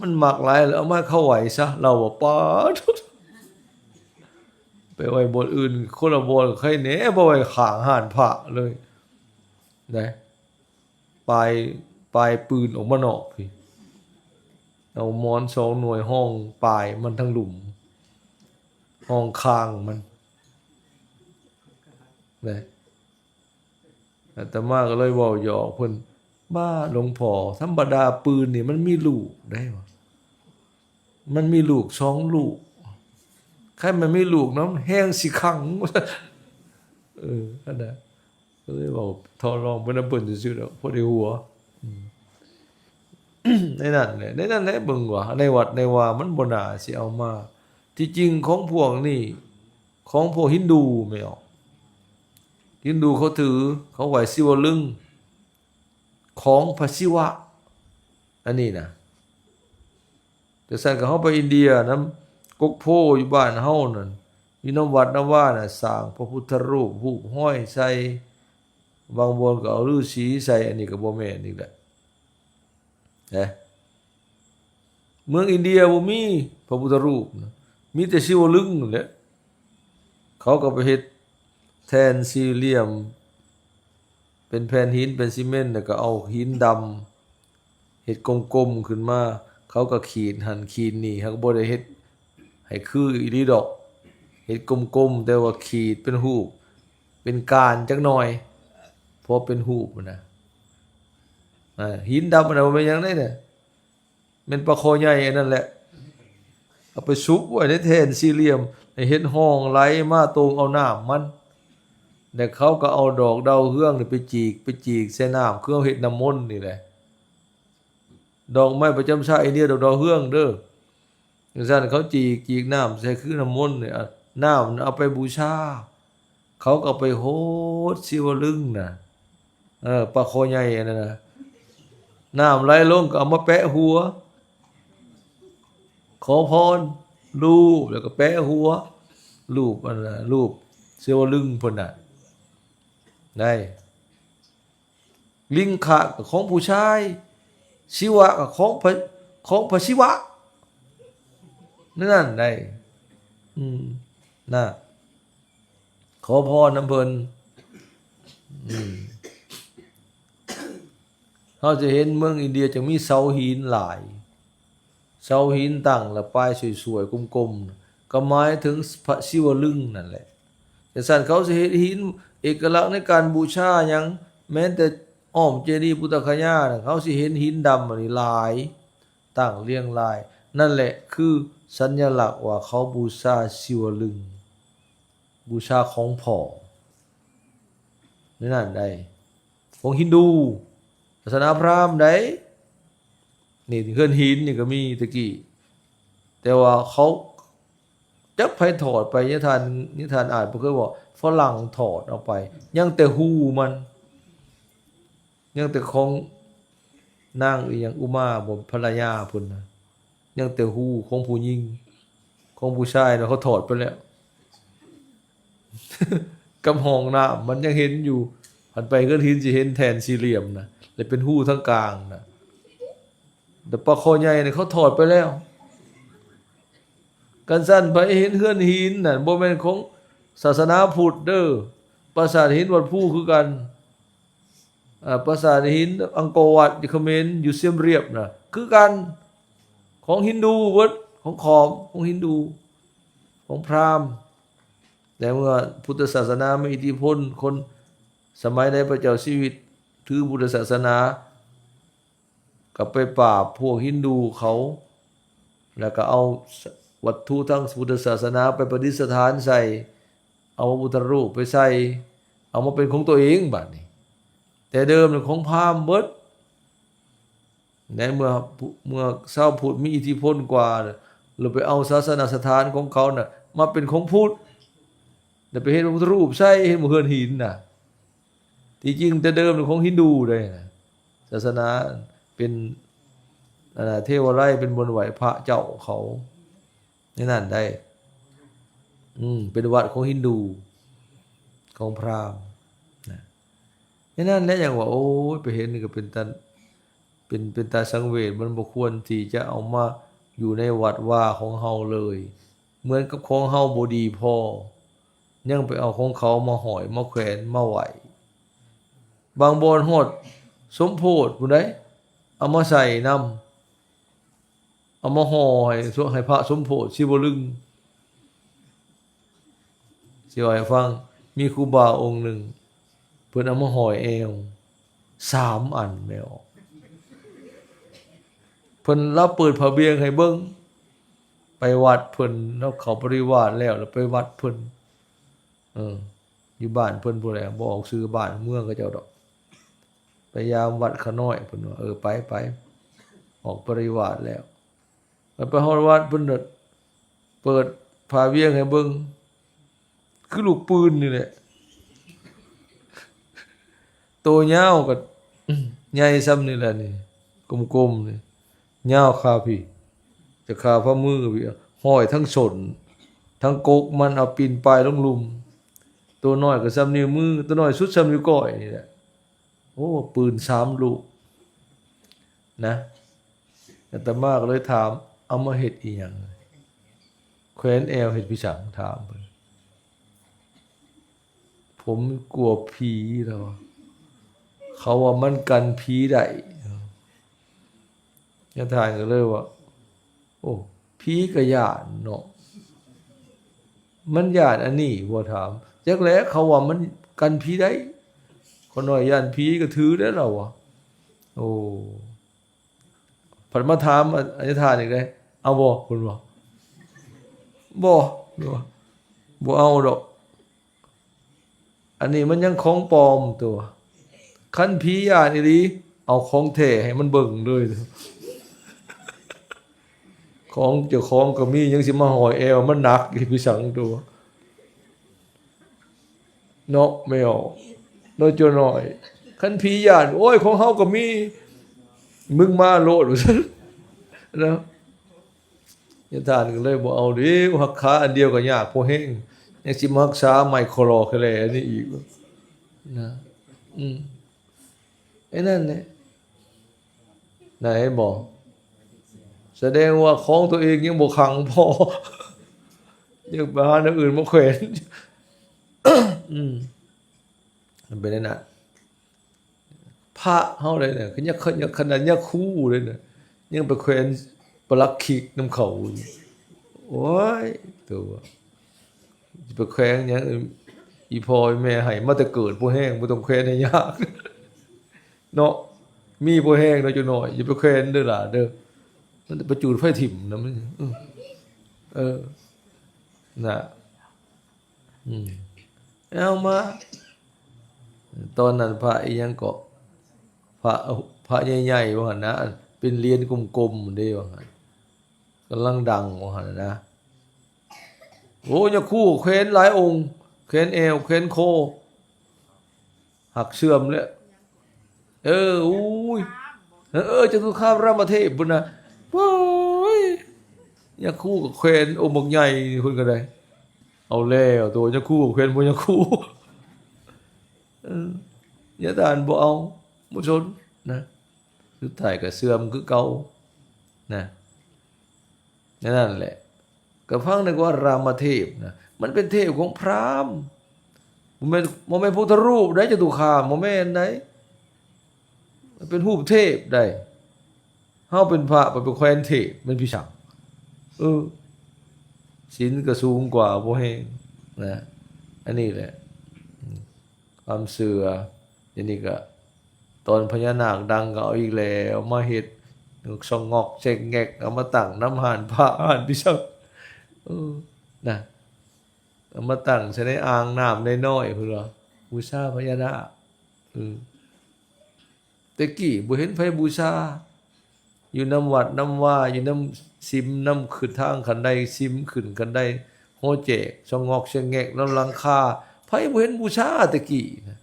มันหมักหลายแล้วเอามาเข้าไหวซะเราบอกป๊าดไปไว้บนอื่นคนละบนใครแหน่บ่ไว้ข้างหานพระเลยนะปลายปืนออกมานอกพี่เอาหมอน2 หน่วยห้องปลายมันทั้งหลุมห้องข้างมันนะอาตมาก็เลยเว้าหยอกเพิ่นบ้าหลวงพ่อธรรมดาปืนนี่มันมีลูกได้บ่มันมีลูก2 ลูกใครมันมีลูกน้ำแห้งสิขังนั่นน่ะก็เลยบอกทอรองบ่ได้เบิ่นซื่อๆดอกพอได้หัวในนั้นแหละเบิ่งว่าในวัดในวามันบ่น่าสิเอามาที่จริงของพวกนี่ของพวกฮินดูไม่ออกฮินดูเขาถือเขาไหว้ศิวลึงของพระศิวะอันนี้นะแต่สั่นก็เฮาไปอินเดียนำกกโพอยู่บ้านเฮานั่นมีน้ำวัดน้ำว่าน่ะสร้างพระพุทธรูปรูปห้อยใส่บางบนก็เอาฤาษีใส่อันนี้ก็บ่แม่นอีกแหละนะเมืองอินเดียบ่มีพระพุทธรูปมีแต่ศิวลึงนั่นแหละเขาก็ไปเฮ็ดแทนสี่เหลี่ยมเป็นแผ่นหินเป็นซีเมนต์แล้วก็เอาหินดำเฮ็ดกลมๆขึ้นมาเขาก็ขีดหั่นขีดนี่เขาก็บ่ได้เฮ็ดให้คืออีหลีดอกเฮ็ดกลมๆแต่ว่าขีดเป็นรูปเป็นการจักหน่อยพอเป็นรูปนะหินดำอันนั้นบ่แม่นหยังได้เนี่ยแม่นปลาคอใหญ่อันนั้นแหละเอาไปซุกไว้ในแทนสี่เหลี่ยมให้เฮ็ดห้องไหลมาตรงเอาน้ำมันแต่เขาก็เอาดอกดาวเฮืองนี่ไปจีกใส่น้ำเครื่องเฮ็ดน้ำมนต์นี่แหละดอกไม้ประจำชาติอินเดียดอกดาวเฮืองเด้อจังซั่นเขาจีกน้ำใส่คือน้ำมนต์นี่ น้ำเอาไปบูชาเขาก็ไปโหดศิวลึงน่ะปลาคอใหญ่อันนั้นน่ะน้ำไหลลงก็เอามาแปะหัวขอพรรูปแล้วก็แปะหัวรูปอันน่ะรูปศิวลึงพุ่นน่ะได้ลิงขะกับของผู้ชายศิวะกับของพระศิวะนั่นได้น่ะขอพรน้ำเพิ่นเราจะเห็นเมืองอินเดียจะมีเสาหินหลายเสาหินตั้งและป้ายสวยๆกลมๆก็หมายถึงพระศิวลึงนั่นแหละแต่สั่นเขาจะเห็นหินเอกลักษณ์ในการบูชาอย่างแม้แต่อ้อมเจดีย์พุทธคยาเขาสิเห็นหินดำอันนี้หลายตั้งเรียงรายนั่นแหละคือสัญลักษณ์ว่าเขาบูชาศิวลึงบูชาของพ่อนั่นได้ของฮินดูศาสนาพราหมณ์ได้นี่เฮือนหินนี่ก็มีตะกี้แต่ว่าเขาจับไปถอดไปนิทานอ่านบ่เคยบอกฝรั่งถอดออกไปยังแต่หูมันยังแต่ของนางอีหยังอุมาบ่ภรรยาพุ่นน่ะยังแต่หูของผู้หญิงของผู้ชายน่ะเขาถอดไปแล้วกำห้องน้ำมันยังเห็นอยู่หันไปก็หินสิเห็นแทนสี่เหลี่ยมน่ะเลยเป็นหูทั้งกลางน่ะแต่ปลาคอใหญ่เนี่ยเขาถอดไปแล้วกันสั้นไปเห็นเฮือนหินน่ะบ่แม่นของศาสนาพุทธเด้อปราสาทหินวัดผู้คือกันปราสาทหินอังกอร์วัดอยู่เขมรอยู่เสียมเรียบน่ะคือกันของฮินดูเบิดของฮินดูของพราหมณ์แต่เมื่อพุทธศาสนามีอิทธิพลคนสมัยในพระเจ้าชีวิตถือพุทธศาสนาก็ไปปราบพวกฮินดูเขาแล้วก็เอาวัตถุทั้งพุทธศาสนาไปประดิษฐานใส่เอาพระพุทธรูปไปใส่เอามาเป็นของตัวเองบัดนี้แต่เดิมเป็นของพราหมณ์เบิดในเมื่อชาวพุทธมีอิทธิพลกว่าเราไปเอาศาสนสถานของเขาน่ะมาเป็นของพุทธแต่ไปเห็นพระพุทธรูปใส่เห็นเฮือนหินน่ะที่จริงแต่เดิมเป็นของฮินดูเลยนะศาสนาเป็นเทวไลเป็นบนไหวพระเจ้าเขานี่นั่นได้เป็นวัดของฮินดูของพราหมณ์นะนี่นั่นแหละอย่างว่าโอ้ยไปเห็นนี่ก็เป็นตาสังเวชมันบ่ควรที่จะเอามาอยู่ในวัดว่าของเฮาเลยเหมือนกับของเฮาบ่ดีพอยังไปเอาของเขามาห้อยมาแขวนมาไหวบางบอนโหดสมโพธิผู้ใดเอามาใส่นำเอามาห่อให้พระสมโพธิศิวลึงสิว่าให้ฟังมีครูบาองค์หนึ่งเพิ่นเอามาห่อยเอว3 อันแม่ออกเพิ่นรับเปิดพระเบียงให้เบิ่งไปวัดเพิ่นแล้วเขาปริวาสแล้วไปวัดเพิ่นอยู่บ้านเพิ่นผู้ใดบ่ออกชื่อบ้านเมืองก็เจ้าดอกพยายามวัดขน้อยเพิ่นว่าไปออกปริวาสแล้วไปฮอดวัดเพิ่นเปิดพาเวียงให้เบิ่งคือลูกปืนนี่แหละโตยาวก็ใหญ่ซ้ำนี่แหละนี่กลมๆนี่ยาวคาพี่จะคาฝ่ามือพี่ห้อยทั้งสนทั้งกกมันเอาปีนปลายลงลุมตัวน้อยก็ซ้ำนิ้วมือตัวน้อยสุดซ้ำนิ้วก้อยนี่แหละโอ้ปืน3 ลูกนะอาตมาก็เลยถามเอามาเฮ็ดอีหยังแขวนแอวเฮ็ดพิสังถามเพิ่นผมกลัวผีแล้วเขาว่ามันกันผีได้ยะทานก็เลยว่าโอ้ผีก็ย้านเนาะมันย้านอันนี้บ่ถามจักแลเขาว่ามันกันผีได้คนน้อยย้านผีก็ถือได้แล้ววะโอ้ผัดมาถามอธิษฐานอีกเลยเอาบ่คุณบ่เอาดอกอันนี้มันยังของปลอมตัวคันผีย้านอีหลีเอาของแท้ให้มันเบิ่งเลยของเจ้าของก็มียังสิมาห่อยแอวมันหนักอีพิสังตัว เนาะไม่ออกโดยจะหน่อยคันผีญาติโอ้ยของเฮาก็มีมึงมาโลดว่าซั่นนะยะทานก็เลยบ่เอาดิหักขาอันเดียวก็ยากพอแห้งยังสิมารักษาไมโครแคลอันนี้อีกนะไอ้นั่นแหละไหนบอกแสดงว่าของตัวเองยังบ่ขังพอยังไปหาอันอื่นมาแขวนมันเป็นนั่นน่ะพระเฮาเลยเนี่ยคือยังขนาดยังคู่เลยเนี่ยยังไปแขวนปลักขิกน้ำเขาโอ้ยตัวจะไปแขวนยังอีพ่อแม่ให้มาแต่เกิดบ่แห้งบ่ต้องแขวนให้ยากเนาะมีบ่แห้งเนาะจุหน่อยอย่าไปแขวนเด้อล่ะเด้อมันไปจูดไฟถิ่มนะมันน่ะเอามาตอนนั้นพระอีหยังก็พระใหญ่ๆว่าหั่นนะเป็นเหรียญกลมๆเด้ว่าหั่นกำลังดังว่าหั่นนะโอ้ยคู่แขวนหลายองค์แขวนเอวแขวนคอหักเสื่อมแล้วอุ้ยจตุคามรามเทพพุ่นน่ะว้ายยาคู่กับแขวนองค์บักใหญ่พุ่นก็ได้เอาแล้วตัวยาคู่กับแขวนบ่ยาคู่ยะทานบ่เอาบ่สนนะสุดท้ายก็เสื่อมคือเก่านะนั่นแหละก็ฟังนึกว่ารามเทพนะมันเป็นเทพของพราหมณ์บ่แม่นพุทธรูปได้จตุคามบ่แม่นได้มันเป็นรูปเทพได้เฮาเป็นพระไปแขวนเทพมันพี่ช่างศีลก็สูงกว่าบ่แฮงนะอันนี้แหละความเสื่ออันนี้ก็ตอนพญานาคดังก็เอาอีกแล้วมาเฮ็ดสงอกเช็งแงกเอามาตั้งน้ำหานพระหานพี่ช่างนะเอามาตั้งใส่ในอ่างน้ำน้อยๆพุ่นว่าบูชาพญานาคแต่กี้บ่เห็นไผบูชาอยู่น้ำวัดน้ำว่าอยู่น้ำซิมน้ำขึ้นทางคันใดซิมขึ้นคันใดโหแจกสงอกเช็งแงกน้ำหลังคาไผบ่เห็นบูชาแต่กี้นะ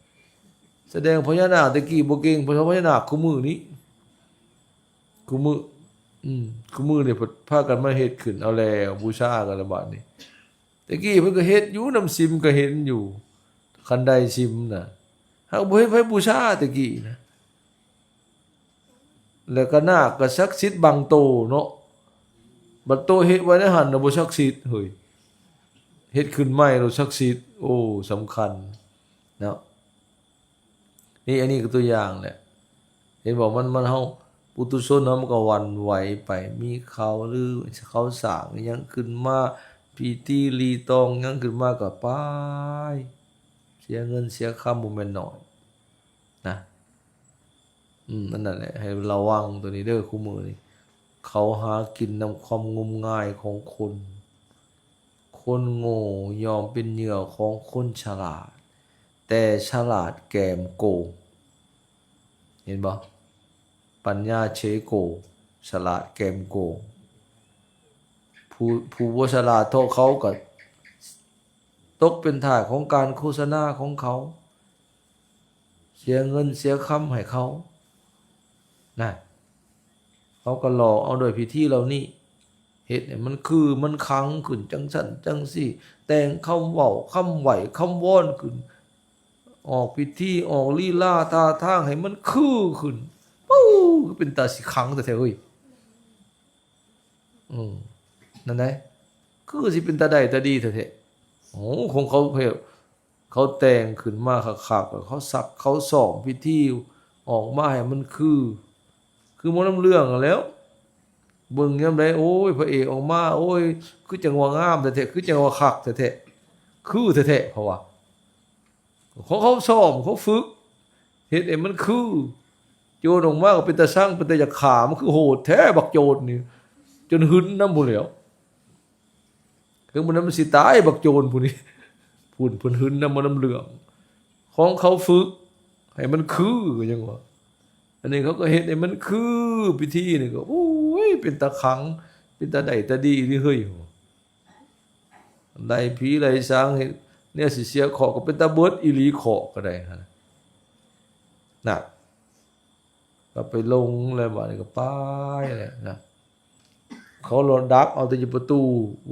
แสดงพญานาคแต่กี้บ่เก่งเพราะพญานาคคู่มือนี้คู่มือนี่พากันมาเฮ็ดขึ้นเอาแล้วบูชากันละบาดนี้แต่กี้เพิ่นก็เฮ็ดอยู่น้ำซิมก็เห็นอยู่คันใดซิมน่ะเฮาบ่เห็นไผบูชาแต่กี้นะแล้วก็นาคก็ศักดิ์สิทธิ์บางโตเนาะบัดโตเฮ็ดไว้ในหั่นน่ะบ่ศักดิ์สิทธิ์เฮ้ยเฮ็ดขึ้นใหม่แล้วศักดิ์สิทธิ์โอ้สำคัญเนาะนี่อันนี้ก็ตัวอย่างแหละเห็นบอกมันเฮาปุถุชนมันก็หวั่นไหวไปมีข่าวลือเขาสร้างหยังขึ้นมาพิธีรีตองหยังขึ้นมาก็ไปเสียเงินเสียคำบ่แม่นน้อยนะนั่นแหละให้ระวังตัวนี้เด้อคู่มือนี่เขาหากินนำความงมงายของคนโง่ยอมเป็นเหยื่อของคนฉลาดแต่ฉลาดแกมโกงเห็นบ่ปัญญาเชโกฉลาดแกมโกงผู้บ่ฉลาดเท่าเขาก็ตกเป็นทาสของการโฆษณาของเขาเสียเงินเสียคำให้เขานะเขาก็หลอกเอาโดยพิธีเหล่านี้เฮ็ดให้มันคือมันคังขึ้นจังซั่นจังซี่แต่งคำเว้าคำไหวคำว้อนขึ้นออกพิธีออกลีลาท่าทางให้มันคือขึ้นปู้เป็นตาสิคังแต่แท้เฮ้ยนั่นได้คือสิเป็นตาได้ตาดีแท้ๆโอ้ของเขาเขาแต่งขึ้นมาคักๆเขาสักเขาซ้อมพิธีออกมาให้มันคือบ่นำเรื่องแล้วเบิ่งยามใดโอ้ยพระเอกออกมาโอ้ยคือจังว่างามแท้ๆคือจังว่าคักแท้ๆคือแท้ๆเพราะว่าเขาซ้อมเขาฝึกเฮ็ดให้มันคือโจรออกมาก็เป็นตาช่างเป็นตาอยากฆ่ามันคือโหดแท้บักโจรนี่จนหึนนำพุ่นแล้วคือมันสิตายบักโจรผู้นี้เพิ่นหึนนำบ่นำเรื่องของเขาฝึกให้มันคือจังว่าอันนี้เขาก็เฮ็ดให้มันคือพิธีนี่ก็โอ้ยเป็นตาขังเป็นตาได้ตาดีนี่เฮ้ยได้ผีไล่สางให้ เนี่ยสิเสียขอก็เป็นตาเบิดอีหลีขอก็ได้นะก็ไปลงเลยบ่นี่ก็ป้ายเลยนะเขาโลดดักเอาแต่อยู่ประตู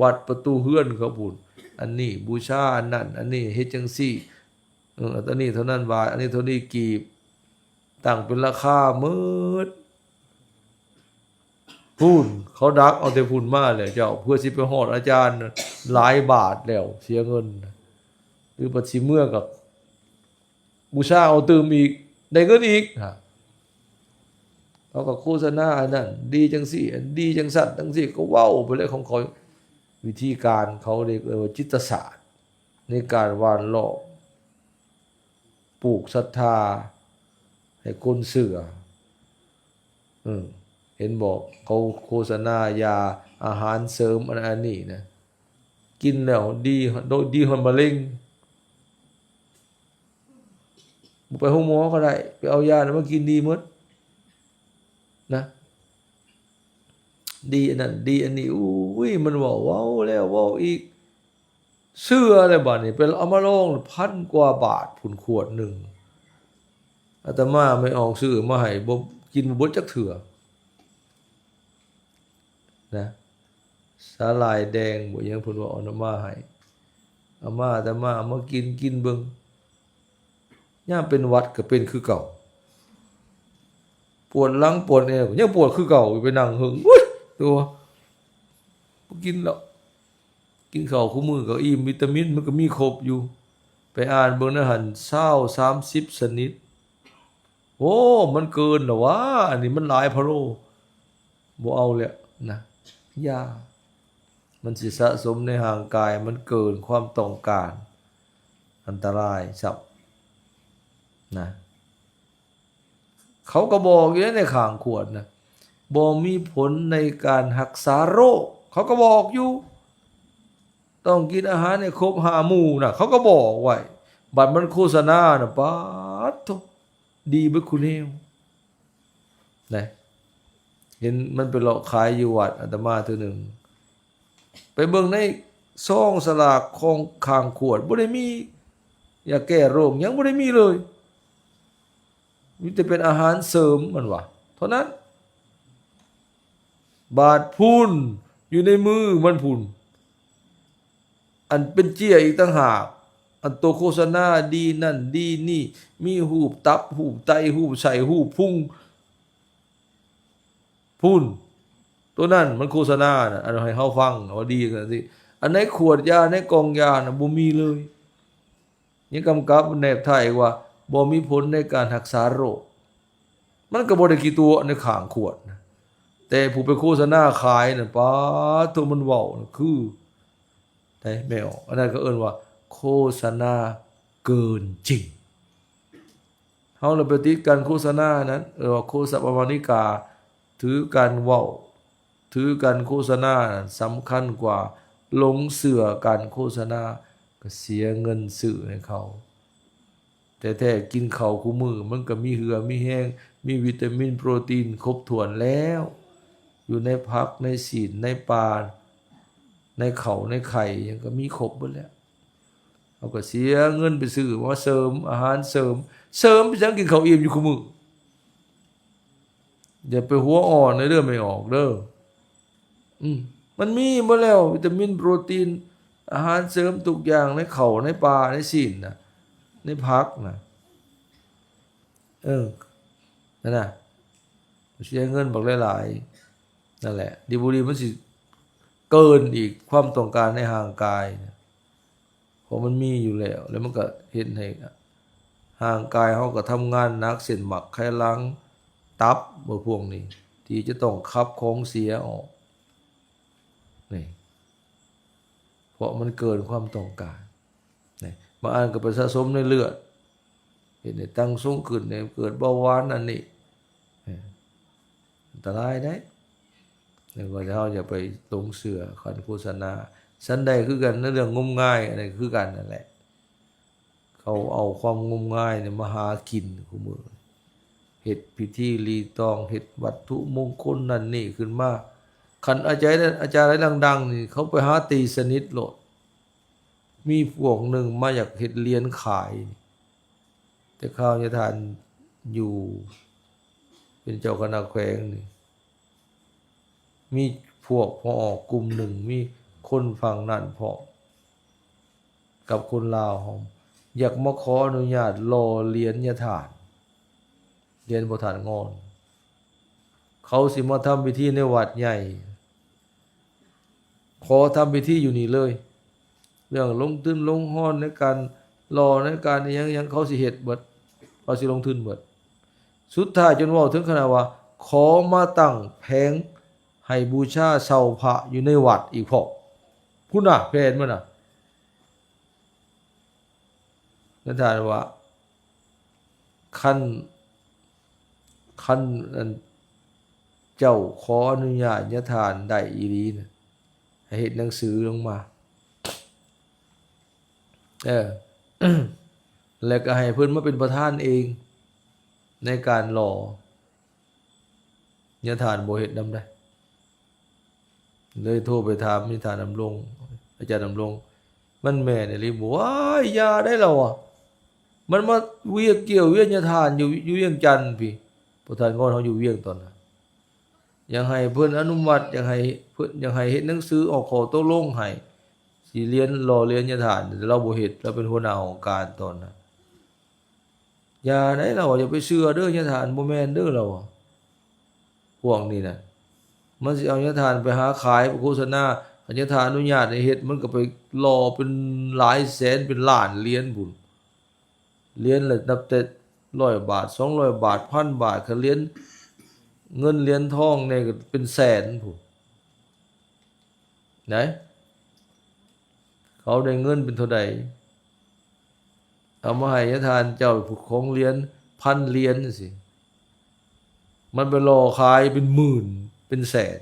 วัดประตูเฮือนเขาพูดอันนี้บูชาอันนั้นอันนี้เฮ็ดจังซี่ตอนนี้เท่านั้นบาทอันนี้เท่านี้กีบตั้งเป็นราคามืดพูนเขาดักเอาแต่พูนมาเลยเจ้าเพื่อสิไปฮอดอาจารย์หลายบาทแล้วเสียเงินหรือปัจฉิมเมื่อกับบูชาเอาตื่มอีกได้เงินอีกเขาก็โฆษณาอันนั้นดีจังซี่ดีจังสัตว์จังซี่ก็เว้าไปเลยของเขาวิธีการเขาเรียกว่าจิตศาสตร์ในการวานล้อมปลูกศรัทธาให้คนเชื่อเห็นบอกเขาโฆษณายาอาหารเสริมอันนี้นะกินแล้วดีโดยดีคนมะเร็งไปห้องหมอก็ได้ไปเอายาแล้วมากินดีหมดนะดีอันนั้นดีอันนี้อุ้ยมันว่าว้าวแล้วว้าวอีกเสื้ออะไรบ้านี่เป็นเอามาลอง1,000 กว่าบาทผุนขวดหนึ่งอาตมาไม่ออกซื้อมาให้บ่กินบ่จักเถื่อนะสาหร่ายแดงบ่ยังเพิ่นว่าเอามาให้อามาอาตมาเอามากินเบิ่งยามเป็นหวัดก็เป็นคือเก่าปวดหลังปวดเอวยังปวดคือเก่าไปนั่งหึงอุ๊ยตัวบ่กินแล้วกินข้าวคู่มือก็อิ่มวิตามินมันก็มีครบอยู่ไปอ่านเบิ่งนะหั่น20-30ชนิดโอ้มันเกินเหรอวะอันนี้มันหลายพะโลบ่เอาแล้วนะยามันสิสะสมในร่างกายมันเกินความต้องการอันตรายซับนะเขาก็บอกอยู่ในข้างขวดนะบ่มีผลในการรักษาโรคเขาก็บอกอยู่ต้องกินอาหารให้ครบ5 หมู่นะเขาก็บอกไว้บัดมันโฆษณาน่ะป๊าดโธดีเบิดคุณเฮวนะเห็นมันไปหลอกขายอยู่วัดอาตมาเทื่อนึงไปเบิ่งในซองสลากของข้างขวดบ่ได้มียาแก้โรคยังบ่ได้มีเลยมีแต่เป็นอาหารเสริมมันว่าเท่านั้นบาดพูนอยู่ในมือมันพูนอันเป็นเจี้ยอีกต่างหากอันตัวโฆษณาดีนั่นดีนี่มีหูบตับหูบไตหูบไส้หูบพุงพูนตัวนั้นมันโฆษณาน่ะอันให้เฮาฟังว่าดีกันสิอันในขวดยาในกล่องยาน่ะบ่มีเลยยังกำกับแนบท้ายว่าบ่มีผลในการรักษาโรคมันก็บ่ได้กี่ตัวในข้างขวดนะแต่ผู้ไปโฆษณาขายน่ะป๊าตัวมันเว้าน่ะคือได้ไม่ออกอันนั้นก็เอิ้นว่าโฆษณาเกินจริงเฮาเลยไปติดการโฆษณานั้นว่าโฆษณาประมาณิกาถือการเว้าถือการโฆษณาสำคัญกว่าหลงเชื่อการโฆษณาก็เสียเงินซื้อให้เขาแต่แท้กินข้าวคู่มื้อมันก็มีเหือมีแห้งมีวิตามินโปรตีนครบถ้วนแล้วอยู่ในผักในศีลในปลาในข้าวในไข่ยังก็มีครบหมดแล้วเอาก็เสียเงินไปซื้อมาเสริมอาหารเสริมไปจังกินข้าวอิ่มอยู่คู่มื้ออย่าไปหัวอ่อนในเรื่องไม่ออกเด้อมันมีหมดแล้ววิตามินโปรตีนอาหารเสริมทุกอย่างในข้าวในปลาในศีลน่ะในผักน่ะนั่นน่ะเสียเงินบักหลายๆนั่นแหละดีบุรีมันสิเกินอีกความต้องการในร่างกายเพราะมันมีอยู่แล้วมันก็เฮ็ดให้ร่างกายเฮาก็ทำงานหนักเส้นหมักไขลังตับพวกนี้ที่จะต้องขับของเสียออกนี่เพราะมันเกินความต้องการนี่บางอันก็ไปสะสมในเลือดเห็นได้ตั้งสูงขึ้นเนี่ยเกิดเบาหวานอันนี้อันตรายได้แล้วก็เฮาอย่าไปหลงเชื่อคันโฆษณาสันใดคือกันในเรื่องงมงายอะไรคือกันนั่นแหละเขาเอาความงมงายเนี่ยมาหากินคู่มือเฮ็ดพิธีรีตองเฮ็ดวัตถุมงคลนั่นนี่ขึ้นมาคันอาจารย์อะไรดังๆนี่เขาไปหาตีสนิทโลด มีพวกหนึ่งมาอยากเฮ็ดเหรียญขาย แต่ข้าวเนี่ยทานอยู่เป็นเจ้าคณะแขวงนี่มีพวกพอออกกลุ่มหนึ่งมีคนฝั่งนั้นพอกับคนลาวหอมอยากมาขออนุญาตรอเหรียญยทานเหรียญบ่ทานงอน เขาสิมาทำพิธีในวัดใหญ่ขอทำพิธีอยู่นี่เลย เรื่องลงทุนลงห้อนในการรอในการยังเขาสิเฮ็ดเบิดเขาสิลงทุนเบิดสุดท้ายจนเว้าถึงขนาดว่า ขอมาตั้งแผงให้บูชาเสาพระอยู่ในวัดอีกพอพุ่นน่ะแผนมันน่ะนั่นท่านว่าคันเจ้าขออนุญาตญาทานได้อีหลีนะให้เฮ็ดหนังสือลงมาแล้วก็ให้เพิ่นมาเป็นประธานเองในการรอญาทานบ่เฮ็ดนำได้เลยโทรไปถามนิทานดำรงอาจารย์ดำรงมันแม่นอีหลีบ่ว้ายอย่าได้แล้วอ่ะมันมาเวียเกี่ยวเวียนญาทานอยู่เวียงจันทน์พี่ประธานงอนเฮาอยู่เวียงตอนนั้นยังให้เพิ่นอนุมัติยังให้เพิ่นยังให้เฮ็ดหนังสือออกข้อตกลงให้สิเรียนรอเรียนญาทานแต่เราบ่เฮ็ดเราเป็นหัวหน้าของการตอนนั้นอย่าได้เราอย่าไปเชื่อเด้อญาทานบ่แม่นเด้อเราพวกนี้น่ะมันสิเอาญาทานไปหาขายโฆษณาญาทานอนุญาตให้เฮ็ดมันก็ไปรอเป็นหลายแสนเป็นล้านเหรียญพุ่นเหรียญละนับแต่100 บาท200 บาท 1,000 บาทก็เหรียญเงินเหรียญทองเนี่ยก็เป็นแสนพุ่นไหนเขาได้เงินเป็นเท่าใดเอามาให้ญาทานเจ้าของเหรียญ1,000 เหรียญสิมันไปรอขายเป็นหมื่นเป็นแสน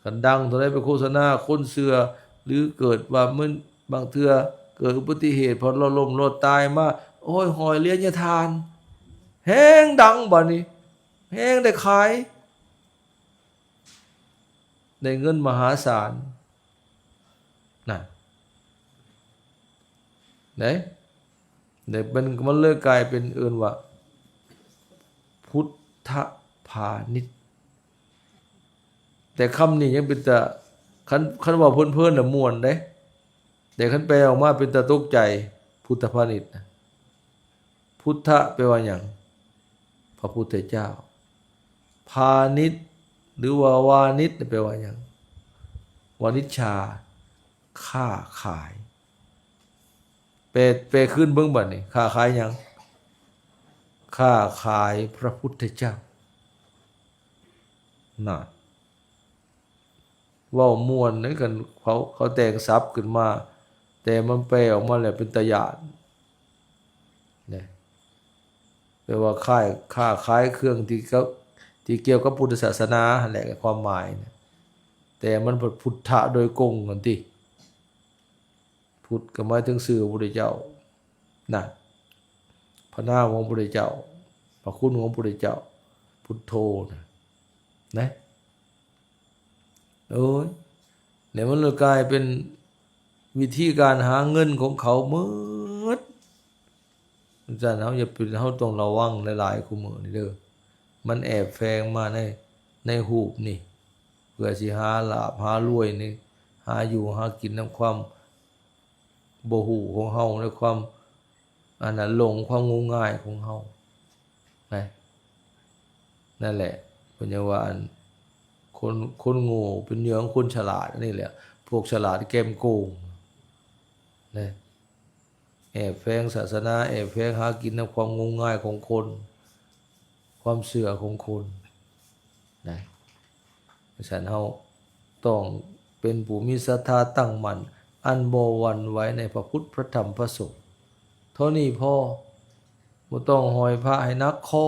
คันดังเท่าใดไปโฆษณาคนเชื่อหรือเกิดว่ามันบางเทื่อเกิดอุบัติเหตุพอเราล้มรถตายมาโอ้ยหอยเหรียญญาทานแฮงดังบัดนี้แฮงได้ขายได้เงินมหาศาลนั่นไหนได้เป็นมันเลยกลายเป็นเอิ้นว่าพุทธพาณิชย์แต่คำนี้ยังเป็นแต่คันว่าเพิ่นน่ะม่วนเด้แต่คันแปลออกมาเป็นตาตกใจพุทธพาณิชย์นะพุทธะแปลว่าหยังพระพุทธเจ้าพาณิชย์หรือว่าวานิชแปลว่าหยังวานิชชาค้าขายแปลขึ้นเบิ่งบัดนี้ค้าขายหยังค้าขายพระพุทธเจ้าน่ะเว้าม่วนนั้นกันเขาแต่งศัพท์ขึ้นมาแต่มันแปลออกมาแล้วเป็นตะยานเนี่ยแปลว่าค้าขายเครื่องที่เกี่ยวกับพุทธศาสนาแหละความหมายเนี่ยแต่มันพุทธะโดยกงกันติพุทธก็หมายถึงชื่อพระพุทธเจ้านั่นพระนามของพระพุทธเจ้าพระคุณของพระพุทธเจ้าพุทโธนะโอ้ยเนี่ยมันเลยกลายเป็นวิธีการหาเงินของเขาหมดอาจารย์เฮาอย่าเป็นเฮาต้องระวังหลายๆคุมื้อนี่เด้อมันแอบแฝงมาในหูปนี่เพื่อสิหาลาภหารวยนี่หาอยู่หากินนำความบ่ฮู้ของเฮาในความอันนั้นหลงความงมงายของเฮานั่นแหละเพิ่นว่าอันคนโง่เป็นเหยื่อของคนฉลาดนี่แหละพวกฉลาดแกมโกงนะแอบแฝงศาสนาแอบแฝงหากินนำความงมงายของคนความเชื่อของคนนะฉันเฮาต้องเป็นผู้มีศรัทธาตั้งมั่นอันบ่หวั่นไหวในพระพุทธพระธรรมพระสงฆ์เท่านี้พอบ่ต้องห้อยพระให้นักคอ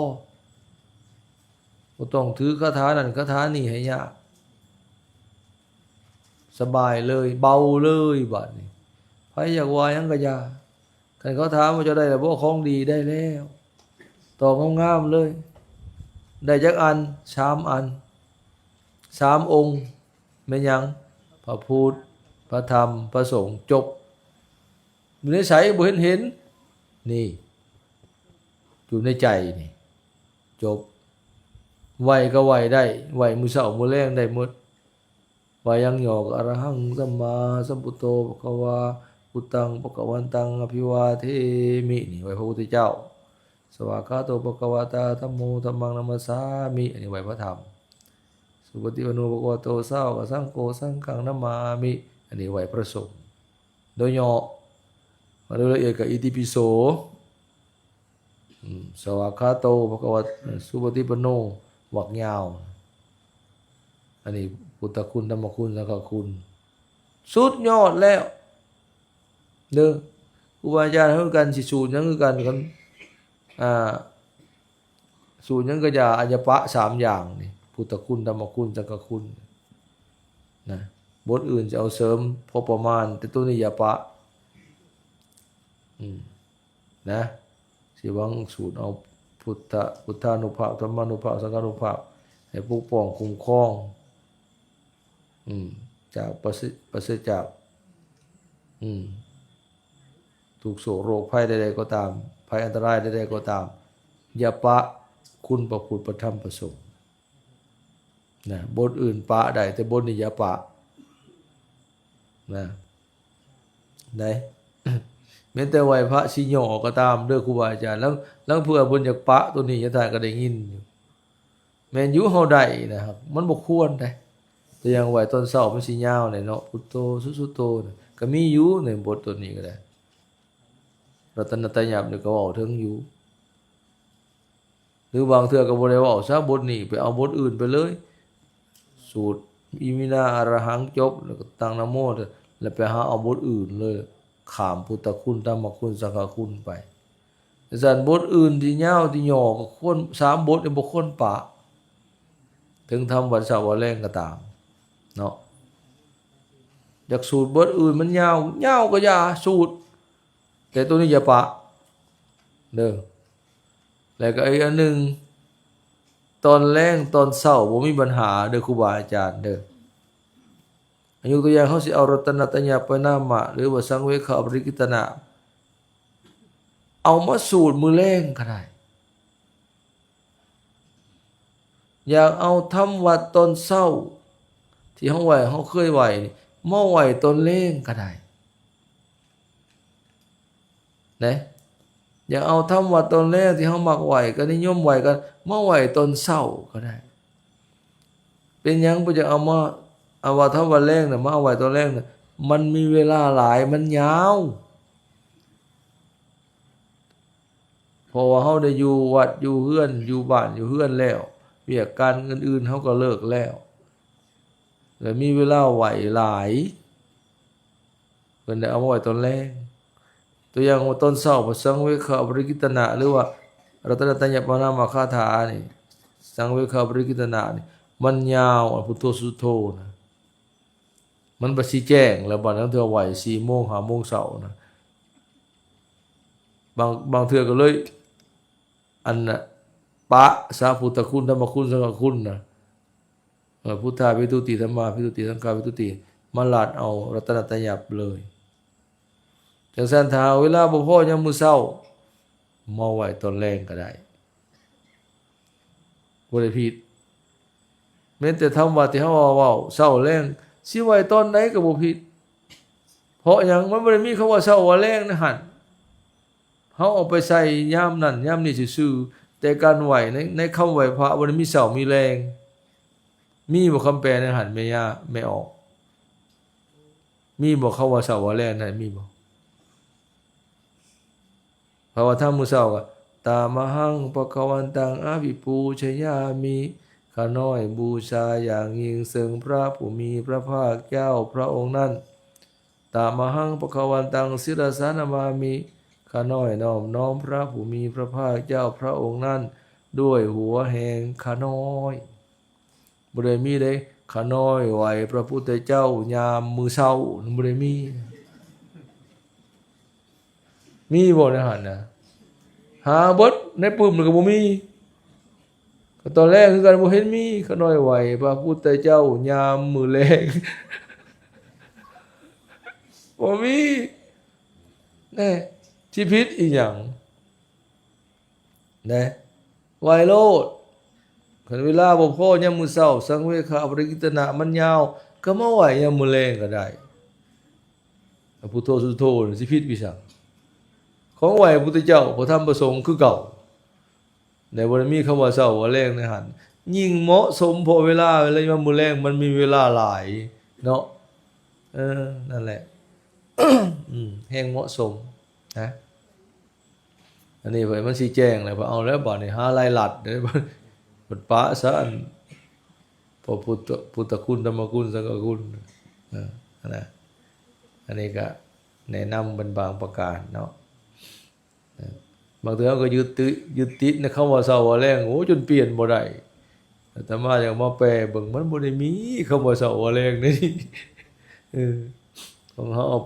บ่ต้องถือคาถานั่นคาถานี่ให้ยากสบายเลยเบาเลยบัดนี้ไผอยากว่าหยังก็อย่าคันเขาถามว่าจะได้แล้วบ่ของดีได้แล้วตอบงามๆเลยได้จักอัน3 อัน3 องค์แม่นหยังพระพุทธ พระธรรมพระสงฆ์จบอยู่ในใจบ่เห็นนี่อยู่ในใจนี่จบไหวก็ไหวได้ไหวมื้อเช้ามื้อแลงได้หมดไหวยังหยอกอรหังสัมมาสัมพุทโธภควาพุทธังภควันตังอภิวาเทมินี่ไหวพระพุทธเจ้าสวากขาโตภควตาธัมโมธัมมังนัมสสามิอันนี้ไหวพระธรรมสุปฏิปันโนภควโตสาวกสังโฆสังฆังนัมมามิอันนี้ไหวพระสงฆ์โดยย่อมาโดยละเอียดกับอิติปิโสสวากขาโตภควตสุปฏิปันโนวักยาวอันนี้พุทธคุณธรรมคุณสังฆคุณสุดยอดแล้วเด้อครูบาอาจารย์คือกันสิสูตรยังคือกันสูตรยังก็จะอัญญปะ3อย่างนี่พุทธคุณธรรมคุณสังฆคุณนะบทอื่นจะเอาเสริมพอประมาณแต่ตัวนี้อย่าปะนะสิวังสูตรเอาพุทธานุภาพธรรมานุภาพสังฆานุภาพให้ปกป้องคุ้มครองจากประเสริฐจากถูกโศกโรคภัยใดๆก็ตามภัยอันตรายใดๆก็ตามอย่าปะคุณพระพุทธพระธรรมพระสงฆ์นะบทอื่นปะได้แต่บทนี้อย่าปะนะไหน แม้แต่ไหวพระสิโยก็ตามเด้อครูบาอาจารย์แล้วเพื่อบนจากปะตัวนี้จะท่านก็ได้ยินอยู่แม่นอยู่เฮาได้นะครับมันบ่ควรได้แต่อย่างไหวตอนเช้ามันสิยาวเนี่ยเนาะพุทโธสุโธก็มีอยู่ในบทตัวนี้ก็ได้รัตนตยับนี่ก็เว้าถึงอยู่หรือบางเทื่อก็บ่ได้เว้าซะบทนี้ไปเอาบทอื่นไปเลยสูตรอิมินาอรหังจบแล้วก็ตั้งนะโมแล้วไปหาเอาบทอื่นเลยขามพุทธคุณธรรมคุณสังฆคุณไปแต่ส่วนบทอื่นที่ยาวที่ย่อก็คน3บทนี่บ่คนปะถึงทำวันเสาร์วันแรงก็ตามเนาะอยากสูตรบทอื่นมันยาวก็อย่าสูตรแต่ตัวนี้อย่าปะเด้อแล้วก็อีกอันนึงตอนแรงตอนเช้าบ่มีปัญหาเด้อครูบาอาจารย์เด้อยกตัวอย่างเขาสิเอารัตนตญาปนามะหรือว่าสังเวคอปริกิตนะเอามาสูตรมือแรงก็ได้อยากเอาทำวัดตอนเช้าที่เฮาไหวเฮาเคยไหวมาไหวตอนแรงก็ได้นะอยากเอาทำวัดตอนแรกที่เฮามักไหวก็นิยมไหวกันมาไหวตอนเช้าก็ได้เป็นหยังบ่จะเอามาเอาว่าถ้าวันแรกน่ะมาเอาไว้ตอนแรกน่ะมันมีเวลาหลายมันยาวเพราะว่าเฮาได้อยู่วัดอยู่เฮือนอยู่บ้านอยู่เฮือนแล้วเวียกการอื่นๆเฮาก็เลิกแล้วแล้วมีเวลาไหวหลายเพิ่นได้เอามาไว้ตอนแรกตัวอย่างว่าตอนเช้าพระสังเวคปริกิตนะหรือว่ารัตนตญาปนามะคาถานี่สังเวคปริกิตนะนี่มันยาวพุทโธสุโธนะมันบ่สิแจ้งแล้วบัดนั้นเทื่อไหว 4:00 น 5:00 น เช้านะบางเทื่อก็เลยอันน่ะปะสาพุทธคุณธรรมคุณสังฆคุณนะพุทธาภิทุติธัมมาภิทุติสังฆาภิทุติมาลาดเอารัตนตยับเลยจังซั่นถ้าเวลาบ่พอยามมื้อเช้ามาไหว้ตอนแลงก็ได้บ่ได้ผิดแม้แต่ทำวัดที่เฮาเว้าเช้าแลงสิไหว้ตอนไหนก็บ่ผิดเพราะหยังมันบ่ได้มีคำว่าเช้าว่าแลงนะหั่นเฮาเอาไปใส่ยามนั้นยามนี้ซื่อๆแต่การไหว้ในคำไหว้พระบ่ได้มีเช้ามีแลงมีบ่คำแปลในหั่นแม่ย่าไม่ออกมีบ่คำว่าเช้าว่าแลงนั่นมีบ่เพราะว่าถ้ามื้อเช้าก็ตามหังภควันตังอภิปูชยามิข้าน้อยบูชาอย่างยิ่งซึ่งพระผู้มีพระภาคเจ้าพระองค์นั้นตามหังภควันตังศิรสานามามิข้าน้อยน้อมพระผู้มีพระภาคเจ้าพระองค์นั้นด้วยหัวแห่งข้าน้อยบ่ได้มีได้ข้าน้อยไหวพระพุทธเจ้ายามมื้อเช้าบ่ได้มีบ่ในหั่นน่ะหาเบิดในปึ้มก็บ่มีก็ตอนแรกคือกันบ่เห็นมีข้าน้อยไหวพระพุทธเจ้ายามมื้อแลง บ่มีแน่ชีพิตอีหยังนะไวโรดคันเวลาบ่พอยามมื้อเช้าสังเวชาปริกิตนะมันยาวก็มาไหวยามมื้อแลงก็ได้พุทโธสุโธสิผิดวิสังของไหวพุทธเจ้าพระธรรมประสงค์คือเก่าในบ่ได้มีคำว่าเช้าว่าแลงในหันยิ่งเหมาะสมพอเวลายามมื้อแลงมันมีเวลาหลายเนาะนั่นแหละแห่งเหมาะสมนะอันนี้เพิ่นมันสิแจ้งแล้วว่าเอาแล้วบัดนี้หาลายลัดเด้อบัดปะซะอันพระพุทธคุณธรรมคุณสังฆคุณนะอันนี้ก็แนะนำเป็นบางประการเนาะบางเทื่อก็ยึดติดในคำว่าเช้าว่าแลงโอ้จนเปลี่ยนบ่ได้แต่มาอย่างมาแปลเบิ่งมันบ่ได้มีคำว่าเช้าว่าแลงนี่ของเฮาเอา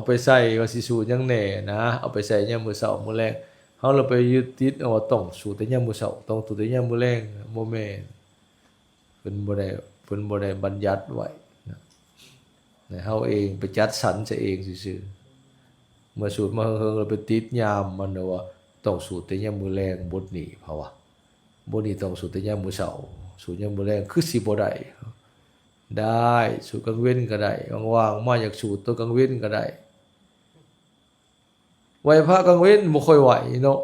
ไปใส่ว่าสิสูตรหยังแหน่นะเอาไปใส่ยามมื้อเช้ามื้อแลงเฮาเลยไปยึดติดเอาว่าต้องสูตรแต่ยามมื้อเช้าต้องสูตรแต่ยามมื้อแลงบ่แม่นเพิ่นบ่ได้บัญญัติไว้นะเฮาเองไปจัดสรรซะเองซื่อๆเมื่อสูตรมาเฮิงๆเราไปติดยามมันว่าต้องสูตรแต่ยามมื้อแลงบทนี้เพราะว่าบทนี้ต้องสูตรแต่ยามมื้อเช้าสูตรยามมื้อแลงคือสิบ่ได้สูตรกลางเว้นก็ได้ว่างๆมาอยากสูตรตัวกลางเว้นก็ได้ไหวพระกลางเว้นบ่ค่อยไหวเนาะ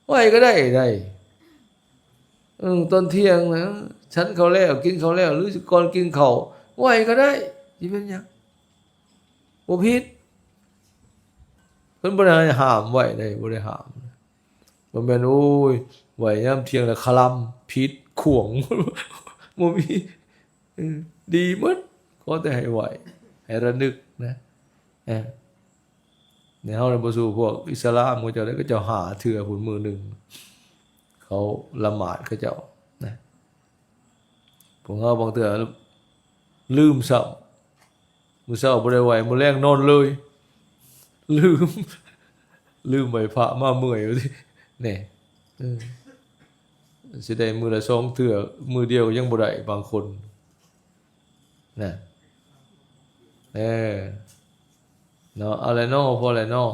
ไหวก็ได้ตอนเที่ยงนะฉันเขาแล้วกินเขาแล้วหรือก่อนกินเขาไหวก็ได้สิเป็นหยังบ่ผิดเพิ่นบ่ได้ห้ามไว้ได้บ่ได้ห้ามบ่แม่นโอ้ยไหวยามเที่ยงแล้วคลำผิดขวงบ่มีดีหมดขอแต่ให้ไหวให้ระลึกนะในเฮาบ่สู้พวกอิสลามเขาเจ้าได้ก็เจ้าหาเทื่อพุ่นมื้อนึงเขาละหมาดเขาเจ้านะพวกเฮาบางเทื่อลืมซ้ำมื้อเช้าบ่ได้ไหวมื้อแลงนอนเลยลืมไหวพระมาเมื่อยว่าสิแน่สิได้มื้อละ2เทื่อมื้อเดียวยังบ่ได้บางคนนะเนาะอะไรเนาะพอแล้วเนาะ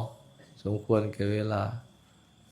สมควรแก่เวลา